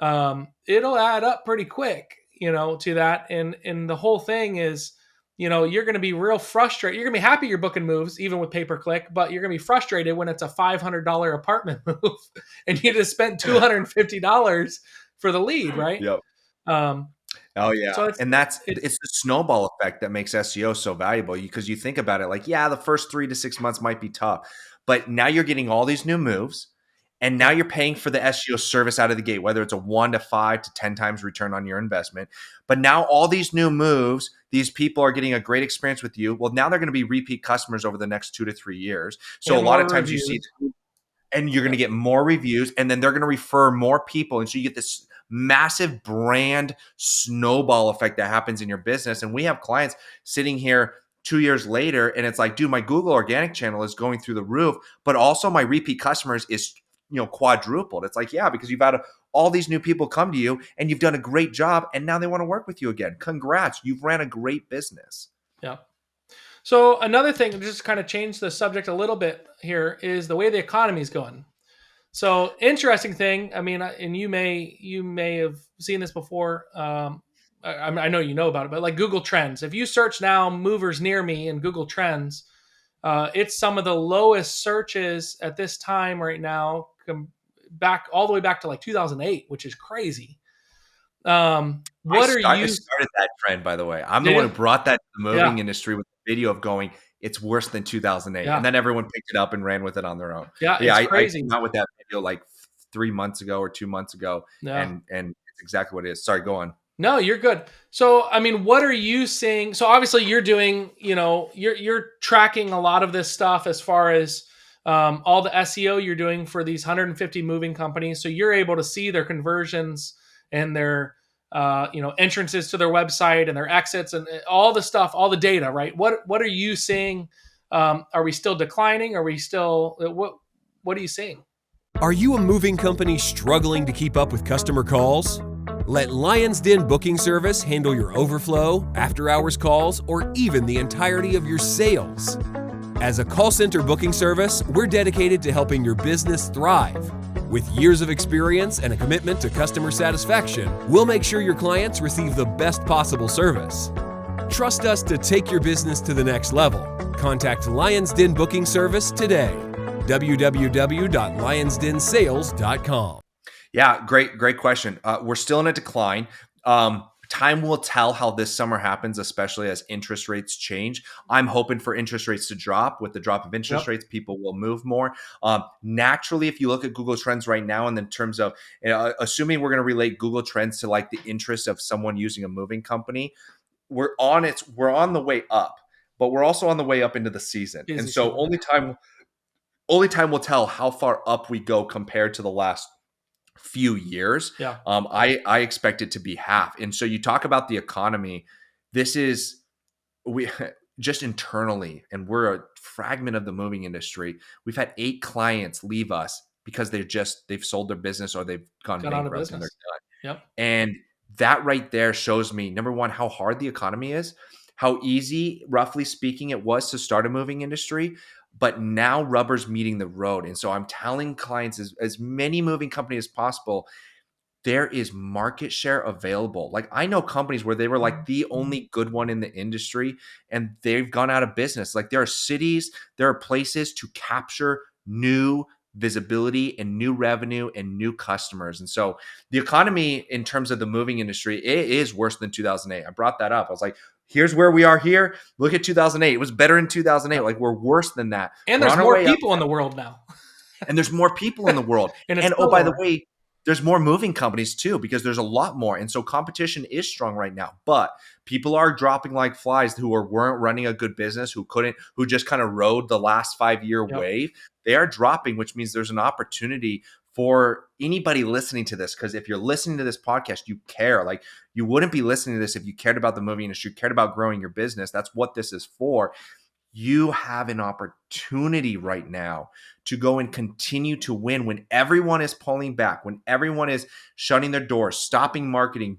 Speaker 2: it'll add up pretty quick, to that. And the whole thing is, you're going to be real frustrated. You're going to be happy you're booking moves, even with pay per click, but you're going to be frustrated when it's a $500 apartment move and you just spent $250 for the lead, right?
Speaker 3: Yep.
Speaker 2: Um,
Speaker 3: Oh yeah.
Speaker 2: so
Speaker 3: And it's the snowball effect that makes SEO so valuable, because you think about it like, yeah, the first 3 to 6 months might be tough, but now you're getting all these new moves, and now you're paying for the SEO service out of the gate, whether it's a 1 to 5 to 10 times return on your investment. But now all these new moves, these people are getting a great experience with you. Well, now they're going to be repeat customers over the next 2 to 3 years. So a
Speaker 2: and
Speaker 3: lot
Speaker 2: more
Speaker 3: of times you see,
Speaker 2: reviews.
Speaker 3: and you're going to get more reviews, and then they're going to refer more people. And so you get this massive brand snowball effect that happens in your business. And we have clients sitting here 2 years later, and it's like, dude, my Google organic channel is going through the roof, but also my repeat customers is quadrupled. It's like, yeah, because you've had all these new people come to you and you've done a great job, and now they want to work with you again. Congrats, you've ran a great business.
Speaker 2: Yeah. So another thing, just to kind of change the subject a little bit here, is the way the economy is going. So interesting thing. I mean, and you may have seen this before. I know you know about it, but like Google Trends. If you search now movers near me in Google Trends, it's some of the lowest searches at this time right now, back all the way back to like 2008, which is crazy. What are
Speaker 3: I
Speaker 2: you?
Speaker 3: started that trend, by the way. I'm the
Speaker 2: Did
Speaker 3: one who
Speaker 2: you?
Speaker 3: brought that to the
Speaker 2: Yeah,
Speaker 3: moving industry with the video of going, it's worse than 2008. And
Speaker 2: yeah,
Speaker 3: then everyone picked it up and ran with it on their own.
Speaker 2: yeah.
Speaker 3: But yeah,
Speaker 2: It's
Speaker 3: I
Speaker 2: crazy.
Speaker 3: came out with that video like 3 months ago or 2 months ago.
Speaker 2: Yeah.
Speaker 3: And it's exactly what it is. Sorry, go on.
Speaker 2: No, you're good. So, I mean, what are you seeing? So, obviously, you're doing, you're tracking a lot of this stuff as far as all the SEO you're doing for these 150 moving companies. So, you're able to see their conversions and their, entrances to their website and their exits and all the stuff, all the data, right? What are you seeing? Are we still declining? Are we still what are you seeing?
Speaker 1: Are you a moving company struggling to keep up with customer calls? Let Lion's Den Booking Service handle your overflow, after-hours calls, or even the entirety of your sales. As a call center booking service, we're dedicated to helping your business thrive. With years of experience and a commitment to customer satisfaction, we'll make sure your clients receive the best possible service. Trust us to take your business to the next level. Contact Lion's Den Booking Service today. www.lionsdensales.com.
Speaker 3: Yeah, great question. We're still in a decline. Time will tell how this summer happens, especially as interest rates change. I'm hoping for interest rates to drop. With the drop of interest rates, people will move more. Naturally, if you look at Google Trends right now, and in terms of assuming we're going to relate Google Trends to like the interest of someone using a moving company, we're on the way up, but we're also on the way up into the season.
Speaker 2: Busy
Speaker 3: And so
Speaker 2: season.
Speaker 3: only time will tell how far up we go compared to the last few years.
Speaker 2: Yeah.
Speaker 3: I expect it to be half. And so you talk about the economy. This is we just internally, and we're a fragment of the moving industry. We've had 8 clients leave us because they've sold their business or they've gone
Speaker 2: Got out of
Speaker 3: bankrupt and they're
Speaker 2: business.
Speaker 3: done.
Speaker 2: Yep.
Speaker 3: And that right there shows me, number one, how hard the economy is, how easy, roughly speaking, it was to start a moving industry. But now rubber's meeting the road. And so I'm telling clients, as many moving companies as possible, there is market share available. Like, I know companies where they were like the only good one in the industry and they've gone out of business. Like, there are cities, there are places to capture new visibility and new revenue and new customers. And so the economy in terms of the moving industry, it is worse than 2008. I brought that up. I was like, here's where we are here. Look at 2008. It was better in 2008.
Speaker 2: Yep.
Speaker 3: Like, we're worse than that.
Speaker 2: And
Speaker 3: We're
Speaker 2: there's
Speaker 3: on our
Speaker 2: more
Speaker 3: way up.
Speaker 2: people in the world now.
Speaker 3: And there's more people in the world.
Speaker 2: And it's
Speaker 3: And oh,
Speaker 2: still
Speaker 3: by the
Speaker 2: lower.
Speaker 3: way, there's more moving companies too, because there's a lot more. And so competition is strong right now. But people are dropping like flies who weren't running a good business, who just kind of rode the last 5-year
Speaker 2: Yep.
Speaker 3: wave. They are dropping, which means there's an opportunity for anybody listening to this. Because if you're listening to this podcast, you care. Like, you wouldn't be listening to this if you cared about the movie industry, cared about growing your business. That's what this is for. You have an opportunity right now to go and continue to win when everyone is pulling back, when everyone is shutting their doors, stopping marketing.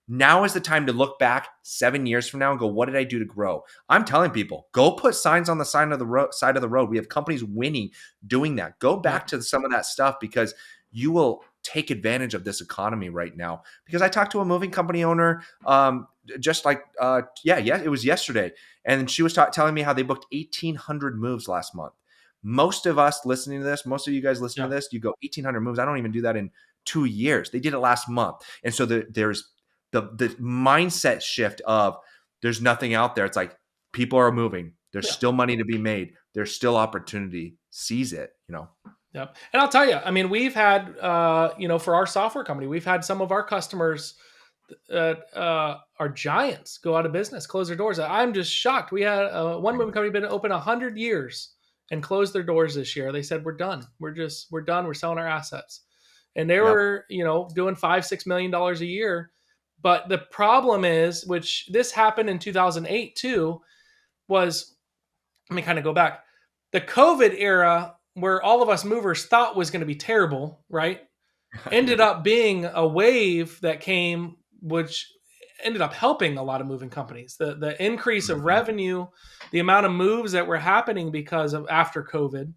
Speaker 3: Now is the time to look back 7 years from now and go, what did I do to grow? I'm telling people, go put signs on the side of the road. We have companies winning doing that. Go back to some of that stuff, because you will take advantage of this economy right now. Because I talked to a moving company owner, it was yesterday. And she was telling me how they booked 1,800 moves last month. Most of us listening to this, most of you guys listening to this, you go 1,800 moves. I don't even do that in 2 years. They did it last month. And so there's the mindset shift of there's nothing out there. It's like, people are moving. There's still money to be made. There's still opportunity. Seize it,
Speaker 2: Yep. And I'll tell you, I mean, we've had, for our software company, we've had some of our customers are giants go out of business, close their doors. I'm just shocked. We had one moving company been open 100 years and closed their doors this year. They said, we're done. We're done. We're selling our assets. And they were, doing $5-6 million a year. But the problem is, which this happened in 2008 too, was, let me kind of go back. The COVID era, where all of us movers thought was going to be terrible, right? Ended up being a wave that came, which ended up helping a lot of moving companies. The increase of revenue, the amount of moves that were happening because of after COVID.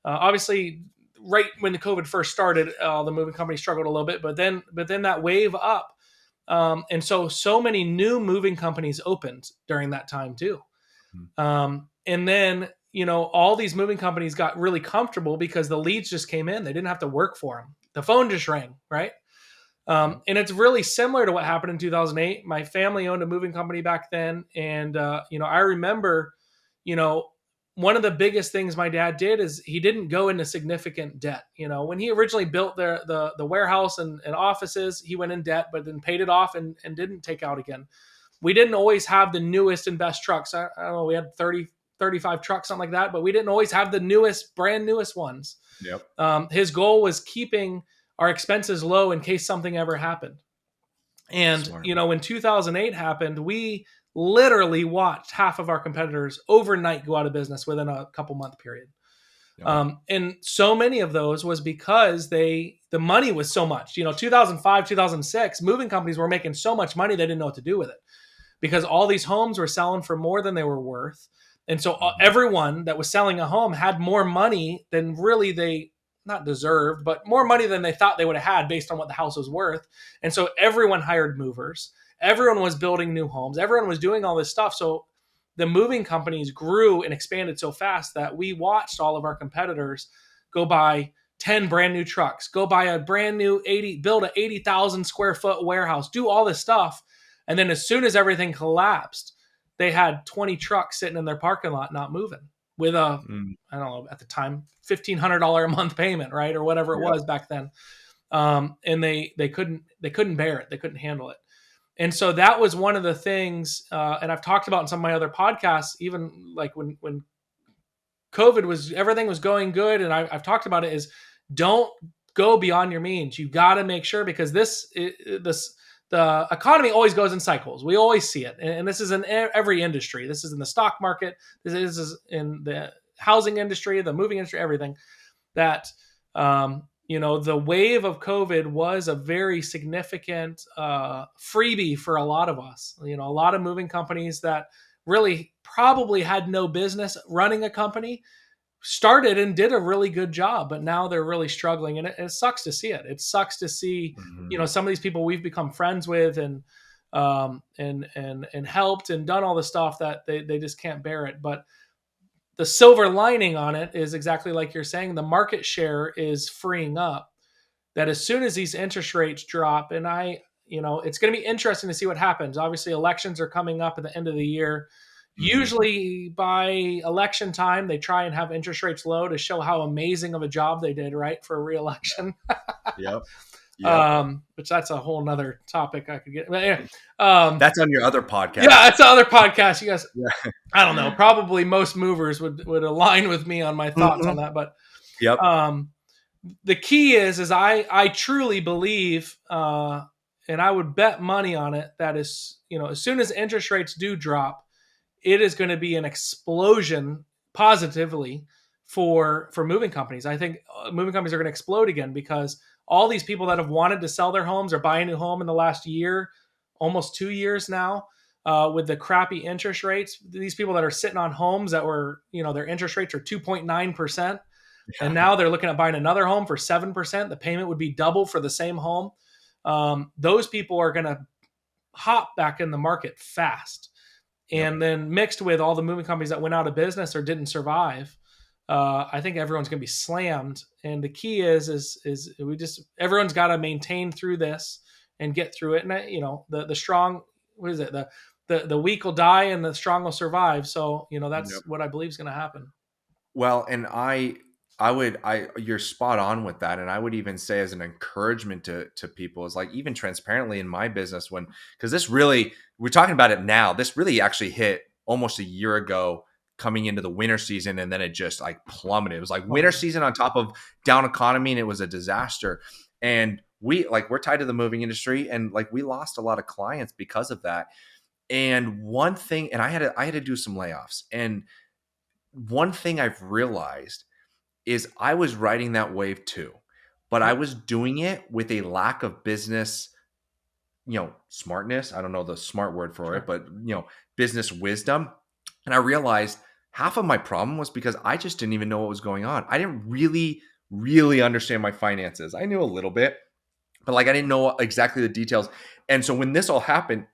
Speaker 2: Obviously, right when the COVID first started, the moving companies struggled a little bit, but then that wave up, and so many new moving companies opened during that time too. And then all these moving companies got really comfortable because the leads just came in. They didn't have to work for them. The phone just rang, right? And it's really similar to what happened in 2008. My family owned a moving company back then. And, I remember, one of the biggest things my dad did is he didn't go into significant debt. When he originally built the warehouse and offices, he went in debt, but then paid it off and didn't take out again. We didn't always have the newest and best trucks. I don't know, we had 35 trucks, something like that, but we didn't always have the brand newest ones.
Speaker 3: Yep.
Speaker 2: His goal was keeping our expenses low in case something ever happened. And,
Speaker 3: Smart.
Speaker 2: when 2008 happened, we literally watched half of our competitors overnight go out of business within a couple month period.
Speaker 3: Yep.
Speaker 2: And so many of those was because the money was so much, 2005, 2006, moving companies were making so much money, they didn't know what to do with it because all these homes were selling for more than they were worth. And so everyone that was selling a home had more money than really they not deserved, but more money than they thought they would have had based on what the house was worth. And so everyone hired movers. Everyone was building new homes. Everyone was doing all this stuff. So the moving companies grew and expanded so fast that we watched all of our competitors go buy 10 brand new trucks, go buy a brand new build a 80,000 square foot warehouse, do all this stuff. And then as soon as everything collapsed, they had 20 trucks sitting in their parking lot not moving with I don't know, at the time, $1,500 a month payment, right? Or whatever it was back then. And they couldn't bear it. They couldn't handle it. And so that was one of the things, and I've talked about in some of my other podcasts, even like when everything was going good, and I've talked about it, is don't go beyond your means. You got to make sure, because the economy always goes in cycles. We always see it, and this is in every industry. This is in the stock market. This is in the housing industry, the moving industry, everything. That the wave of COVID was a very significant freebie for a lot of us. A lot of moving companies that really probably had no business running a company started and did a really good job, but now they're really struggling, and it sucks to see it. It sucks to see, some of these people we've become friends with and helped and done all the stuff that they just can't bear it. But the silver lining on it is exactly like you're saying, the market share is freeing up, that as soon as these interest rates drop, and it's going to be interesting to see what happens. Obviously, elections are coming up at the end of the year. Usually by election time, they try and have interest rates low to show how amazing of a job they did, right, for a re-election.
Speaker 3: Yep.
Speaker 2: Which that's a whole nother topic I could get. But anyway,
Speaker 3: that's on your other podcast.
Speaker 2: Yeah, that's the other podcast. You guys, I don't know. Probably most movers would align with me on my thoughts on that. But the key is I truly believe, and I would bet money on it, that as soon as interest rates do drop, it is going to be an explosion positively for moving companies. I think moving companies are going to explode again, because all these people that have wanted to sell their homes or buy a new home in the last year, almost 2 years now, with the crappy interest rates, these people that are sitting on homes that were, their interest rates are 2.9%. And now they're looking at buying another home for 7%. The payment would be double for the same home. Those people are going to hop back in the market fast. And then mixed with all the moving companies that went out of business or didn't survive, I think everyone's going to be slammed. And the key is everyone's got to maintain through this and get through it. And the strong, what is it? The weak will die and the strong will survive. So that's what I believe is going to happen.
Speaker 3: Well, and you're spot on with that. And I would even say, as an encouragement to people, is like, even transparently in my business, because this really, we're talking about it now, this really actually hit almost a year ago coming into the winter season. And then it just like plummeted. It was like winter season on top of down economy, and it was a disaster. And we're tied to the moving industry, and like we lost a lot of clients because of that. And one thing, and I had to do some layoffs. And one thing I've realized is I was riding that wave too, but I was doing it with a lack of business, smartness. I don't know the smart word for it, but business wisdom. And I realized half of my problem was because I just didn't even know what was going on. I didn't really, really understand my finances. I knew a little bit, but I didn't know exactly the details. And so when this all happened,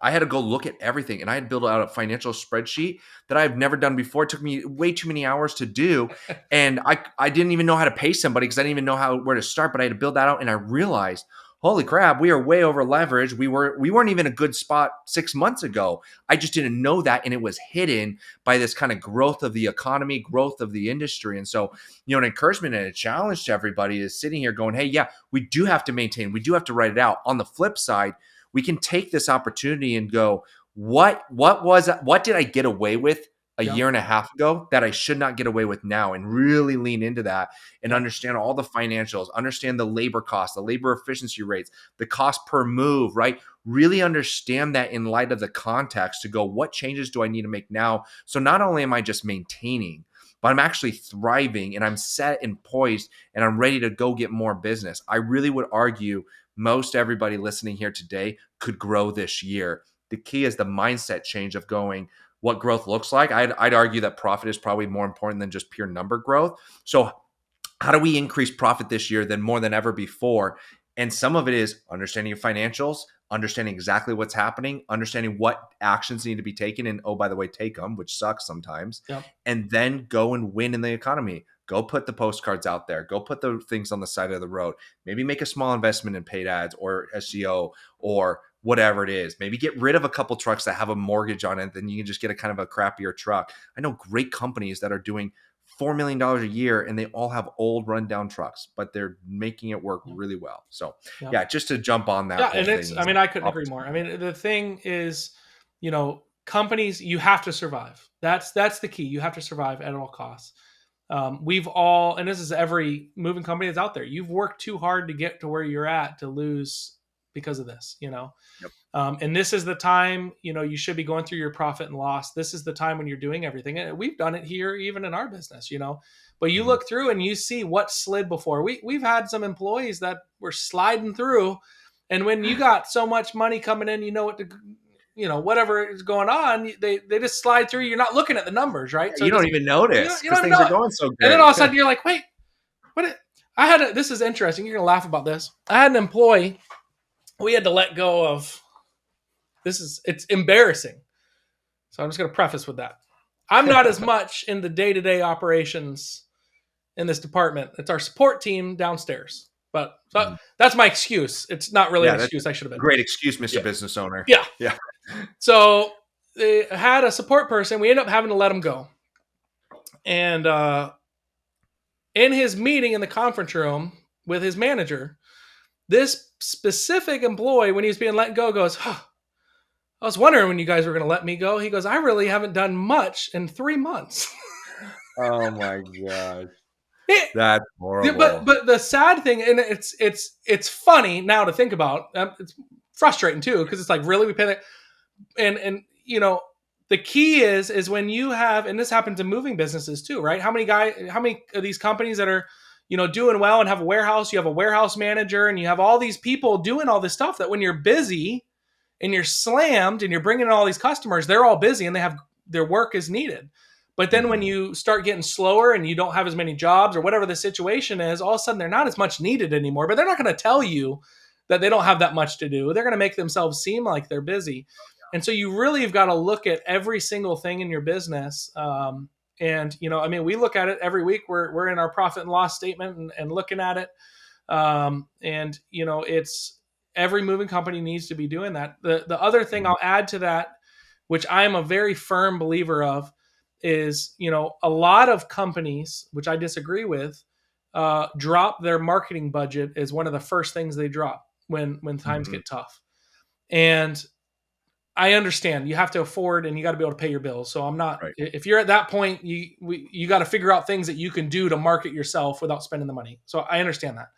Speaker 3: I had to go look at everything, and I had built out a financial spreadsheet that I've never done before. It took me way too many hours to do. And I didn't even know how to pay somebody, because I didn't even know where to start, but I had to build that out. And I realized, holy crap, we are way over leveraged. We weren't even a good spot 6 months ago. I just didn't know that. And it was hidden by this kind of growth of the economy, growth of the industry. And so, an encouragement and a challenge to everybody is sitting here going, hey, yeah, we do have to maintain, we do have to write it out. On the flip side, we can take this opportunity and go, what did I get away with a year and a half ago that I should not get away with now, and really lean into that and understand all the financials, understand the labor costs, the labor efficiency rates, the cost per move, right? Really understand that in light of the context, to go, what changes do I need to make now? So not only am I just maintaining, but I'm actually thriving, and I'm set and poised, and I'm ready to go get more business. I really would argue most everybody listening here today could grow this year. The key is the mindset change of going, what growth looks like. I'd argue that profit is probably more important than just pure number growth. So how do we increase profit this year than more than ever before? And some of it is understanding your financials, understanding exactly what's happening, understanding what actions need to be taken, and oh, by the way, take them, which sucks sometimes. Yep. And then go and win in the economy. Go put the postcards out there. Go put the things on the side of the road. Maybe make a small investment in paid ads or SEO or whatever it is. Maybe get rid of a couple trucks that have a mortgage on it. Then you can just get a kind of a crappier truck. I know great companies that are doing $4 million a year, and they all have old rundown trucks, but they're making it work really well. So yeah, just to jump on that.
Speaker 2: Yeah. And I couldn't agree more. I mean, the thing is, companies, you have to survive. That's the key. You have to survive at all costs. We've all, and this is every moving company that's out there, you've worked too hard to get to where you're at to lose because of this,
Speaker 3: Yep.
Speaker 2: and this is the time, you should be going through your profit and loss. This is the time when you're doing everything. And we've done it here, even in our business, but you look through and you see what slid before. We've had some employees that were sliding through. And when you got so much money coming in, whatever is going on, they just slide through. You're not looking at the numbers, right?
Speaker 3: So you don't even notice because things are going so good.
Speaker 2: And then all of a sudden you're like, wait, this is interesting. You're going to laugh about this. I had an employee we had to let go of. It's embarrassing. So I'm just going to preface with that. I'm not as much in the day-to-day operations in this department. It's our support team downstairs. But that's my excuse. It's not really an excuse. I should have been.
Speaker 3: Great excuse, Mr. Business Owner.
Speaker 2: Yeah. So they had a support person. We ended up having to let him go. And in his meeting in the conference room with his manager, this specific employee, when he was being let go, goes, I was wondering when you guys were going to let me go. He goes, I really haven't done much in 3 months.
Speaker 3: Oh my gosh. That's horrible.
Speaker 2: But the sad thing, and it's funny now to think about. It's frustrating too, because it's like, really, we pay that. And the key is when you have, and this happens in moving businesses too, right? How many of these companies that are, doing well and have a warehouse, you have a warehouse manager and you have all these people doing all this stuff that when you're busy and you're slammed and you're bringing in all these customers, they're all busy and their work is needed. But then when you start getting slower and you don't have as many jobs or whatever the situation is, all of a sudden they're not as much needed anymore. But they're not going to tell you that they don't have that much to do. They're going to make themselves seem like they're busy. And so you really have got to look at every single thing in your business. We look at it every week. We're in our profit and loss statement and looking at it. It's every moving company needs to be doing that. The other thing I'll add to that, which I am a very firm believer of, is, a lot of companies, which I disagree with, drop their marketing budget as one of the first things they drop when times get tough. And I understand you have to afford and you got to be able to pay your bills. So I'm not, right. If you're at that point, you got to figure out things that you can do to market yourself without spending the money. So I understand that.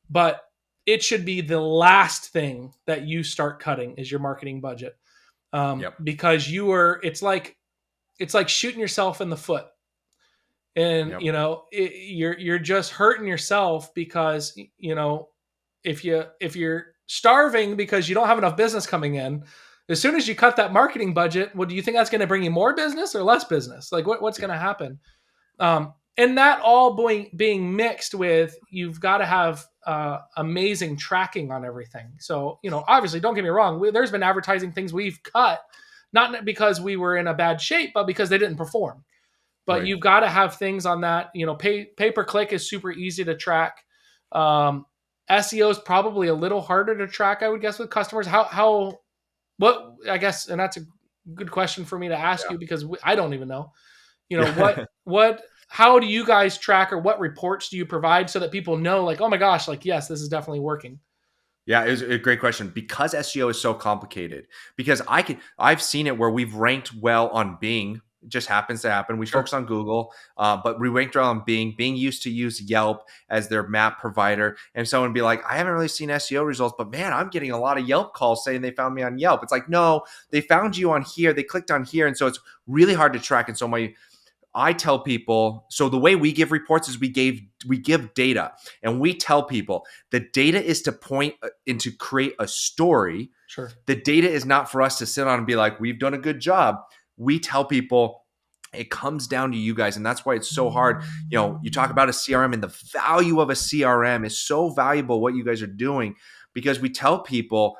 Speaker 2: But it should be the last thing that you start cutting is your marketing budget. Because it's like shooting yourself in the foot. And, you're just hurting yourself because, if you're starving because you don't have enough business coming in, as soon as you cut that marketing budget, well, do you think that's going to bring you more business or less business? Like what's going to happen? And that all being mixed with, you've got to have amazing tracking on everything. So, obviously don't get me wrong. There's been advertising things we've cut, not because we were in a bad shape, but because they didn't perform. But You've got to have things on that. Pay-per-click is super easy to track. SEO is probably a little harder to track, I would guess, with customers. I guess, and that's a good question for me to ask you because I don't even know. How do you guys track, or what reports do you provide so that people know, like, oh my gosh, like, yes, this is definitely working?
Speaker 3: Yeah, it was a great question because SEO is so complicated. Because I've seen it where we've ranked well on Bing. It just happens to happen. We focus on Google, but we ranked well on Bing. Bing used to use Yelp as their map provider. And someone would be like, I haven't really seen SEO results, but man, I'm getting a lot of Yelp calls saying they found me on Yelp. It's like, no, they found you on here. They clicked on here. And so it's really hard to track. And so I tell people, so the way we give reports is we give data, and we tell people the data is to point and to create a story.
Speaker 2: Sure.
Speaker 3: The data is not for us to sit on and be like, we've done a good job. We tell people it comes down to you guys. And that's why it's so hard. You talk about a CRM, and the value of a CRM is so valuable, what you guys are doing, because we tell people,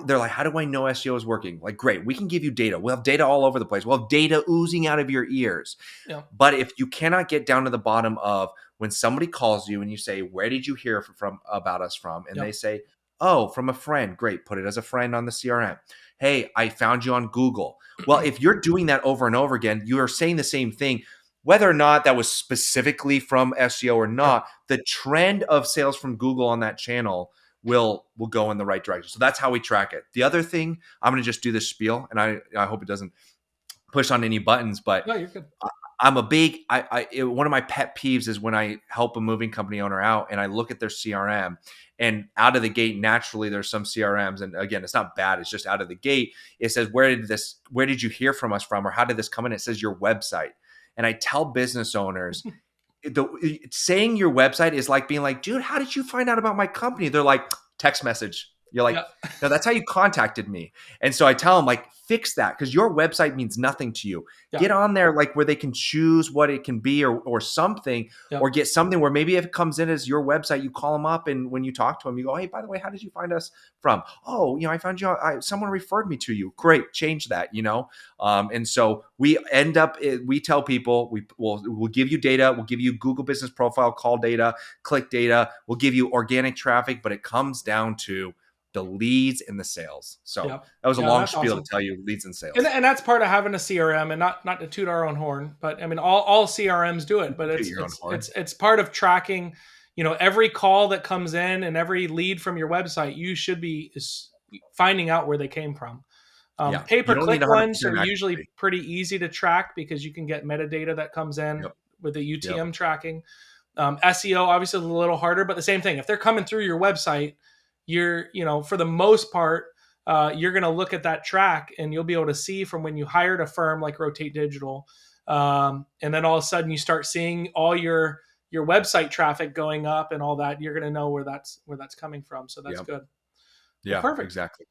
Speaker 3: they're like, how do I know SEO is working? Like, great, we can give you data. We'll have data all over the place. We'll have data oozing out of your ears. Yeah. But if you cannot get down to the bottom of when somebody calls you and you say, where did you hear about us from? And they say, oh, from a friend. Great. Put it as a friend on the CRM. Hey, I found you on Google. Well, if you're doing that over and over again, you are saying the same thing, whether or not that was specifically from SEO or not. The trend of sales from Google on that channel will go in the right direction. So that's how we track it. The other thing, I'm going to just do this spiel, and I hope it doesn't push on any buttons, but
Speaker 2: No, you're good.
Speaker 3: I'm a big, one of my pet peeves is when I help a moving company owner out and I look at their CRM, and out of the gate, naturally there's some CRMs. And again, it's not bad. It's just out of the gate. It says, where did you hear from us from? Or how did this come in? It says your website. And I tell business owners, saying your website is like being like, dude, how did you find out about my company? They're like, text message. You're like, no, that's how you contacted me. And so I tell them, like, fix that, because your website means nothing to you.
Speaker 2: Yeah.
Speaker 3: Get on there, like, where they can choose what it can be, or something, or get something where maybe if it comes in as your website, you call them up, and when you talk to them, you go, hey, by the way, how did you find us from? Oh, I found you. Someone referred me to you. Great, change that. And so we tell people, we'll give you data, we'll give you Google Business Profile, call data, click data, we'll give you organic traffic, but it comes down to the leads and the sales. So that was a long spiel awesome to tell you leads and sales.
Speaker 2: And that's part of having a CRM, and not to toot our own horn, but I mean, all CRMs do it, but it's part of tracking, every call that comes in and every lead from your website, you should be finding out where they came from. Pay-per-click ones are usually pretty easy to track because you can get metadata that comes in with the UTM tracking. SEO obviously is a little harder, but the same thing. If they're coming through your website, you're, for the most part, you're going to look at that track and you'll be able to see from when you hired a firm like Rotate Digital. And then all of a sudden you start seeing all your website traffic going up and all that. You're going to know where that's coming from. So that's good.
Speaker 3: Yeah,
Speaker 2: well, perfect.
Speaker 3: Exactly.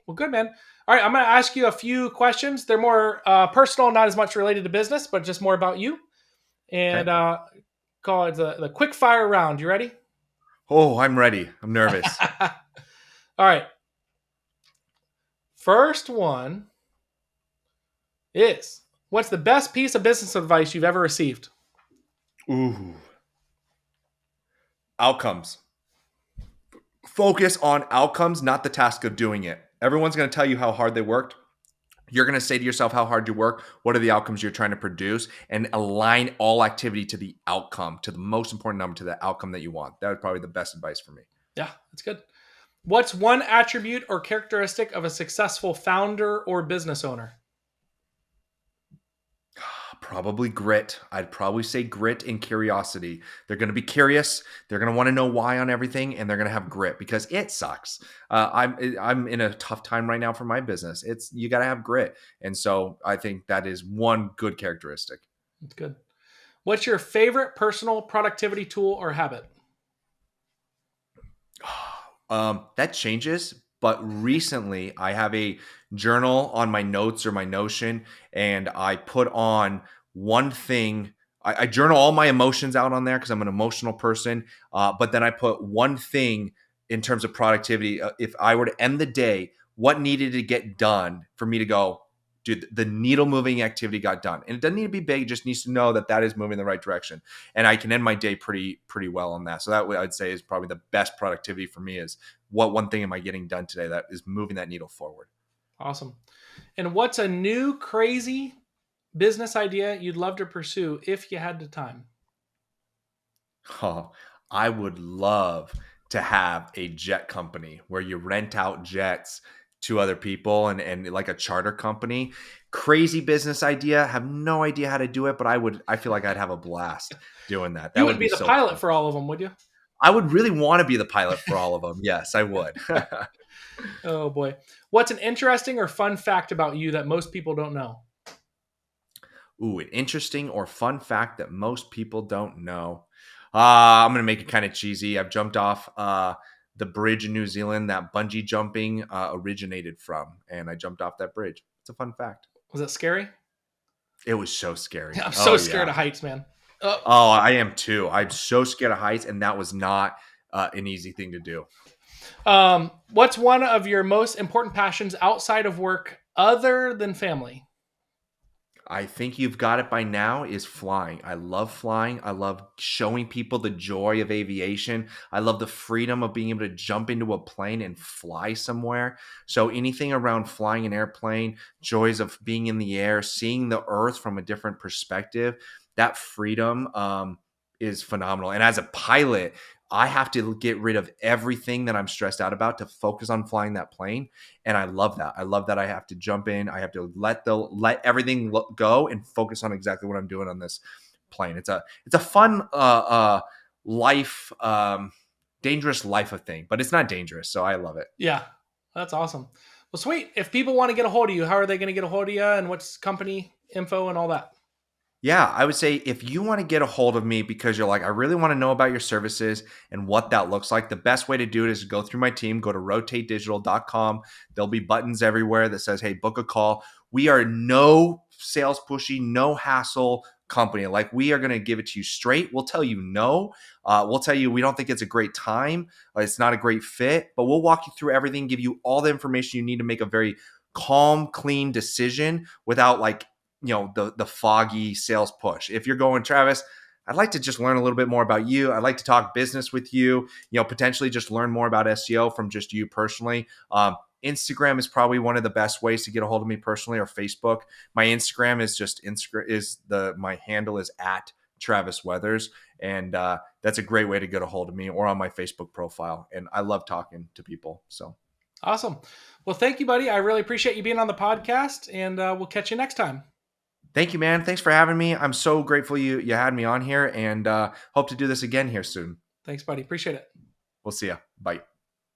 Speaker 2: Well, good, man. All right. I'm going to ask you a few questions. They're more personal, not as much related to business, but just more about you. And call it the quick fire round. You ready?
Speaker 3: Oh, I'm ready. I'm nervous.
Speaker 2: All right. First one is, what's the best piece of business advice you've ever received?
Speaker 3: Ooh. Outcomes. Focus on outcomes, not the task of doing it. Everyone's going to tell you how hard they worked. You're going to say to yourself how hard you work, what are the outcomes you're trying to produce, and align all activity to the outcome, to the most important number, to the outcome that you want. That would probably be the best advice for me.
Speaker 2: Yeah, that's good. What's one attribute or characteristic of a successful founder or business owner?
Speaker 3: Probably grit. I'd probably say grit and curiosity. They're going to be curious. They're going to want to know why on everything, and they're going to have grit because it sucks. I'm in a tough time right now for my business. You got to have grit, and so I think that is one good characteristic.
Speaker 2: That's good. What's your favorite personal productivity tool or habit?
Speaker 3: That changes. But recently, I have a journal on my notes or my Notion, and I put on one thing. I journal all my emotions out on there because I'm an emotional person. But then I put one thing in terms of productivity. If I were to end the day, what needed to get done for me to go, dude, the needle moving activity got done. And it doesn't need to be big. It just needs to know that is moving in the right direction. And I can end my day pretty well on that. So that way I'd say is probably the best productivity for me is what one thing am I getting done today that is moving that needle forward.
Speaker 2: Awesome. And what's a new crazy business idea you'd love to pursue if you had the time?
Speaker 3: Oh, I would love to have a jet company where you rent out jets to other people and like a charter company. Crazy business idea. Have no idea how to do it, but I feel like I'd have a blast doing that.
Speaker 2: You would be the pilot for all of them, would you?
Speaker 3: I would really want to be the pilot for all of them. Yes, I would.
Speaker 2: Oh boy. What's an interesting or fun fact about you that most people don't know?
Speaker 3: Ooh, an interesting or fun fact that most people don't know. I'm going to make it kind of cheesy. I've jumped off the bridge in New Zealand that bungee jumping originated from, and I jumped off that bridge. It's a fun fact.
Speaker 2: Was it scary?
Speaker 3: It was so scary.
Speaker 2: I'm so scared of heights, man.
Speaker 3: Oh, I am too. I'm so scared of heights, and that was not an easy thing to do.
Speaker 2: What's one of your most important passions outside of work other than family?
Speaker 3: I think you've got it by now is flying. I love flying. I love showing people the joy of aviation. I love the freedom of being able to jump into a plane and fly somewhere. So anything around flying an airplane, joys of being in the air, seeing the earth from a different perspective, that freedom is phenomenal. And as a pilot, I have to get rid of everything that I'm stressed out about to focus on flying that plane. And I love that. I love that I have to jump in. I have to let everything go and focus on exactly what I'm doing on this plane. It's a fun life, dangerous life of thing, but it's not dangerous. So I love it.
Speaker 2: Yeah, that's awesome. Well, sweet. If people want to get a hold of you, how are they going to get a hold of you, and what's company info and all that?
Speaker 3: Yeah, I would say if you want to get a hold of me because you're like, I really want to know about your services and what that looks like, the best way to do it is to go through my team, go to rotatedigital.com. There'll be buttons everywhere that says, hey, book a call. We are no sales pushy, no hassle company. Like, we are going to give it to you straight. We'll tell you no. We'll tell you we don't think it's a great time. It's not a great fit, but we'll walk you through everything, give you all the information you need to make a very calm, clean decision without the foggy sales push. If you're going, Travis, I'd like to just learn a little bit more about you. I'd like to talk business with you, potentially just learn more about SEO from just you personally. Instagram is probably one of the best ways to get a hold of me personally, or Facebook. My Instagram is just my handle is at Travis Weathers. And that's a great way to get a hold of me, or on my Facebook profile. And I love talking to people. So
Speaker 2: awesome. Well, thank you, buddy. I really appreciate you being on the podcast, and we'll catch you next time.
Speaker 3: thank you, man. Thanks for having me. I'm so grateful you had me on here, and hope to do this again here soon.
Speaker 2: Thanks, buddy. Appreciate it.
Speaker 3: We'll see ya. Bye.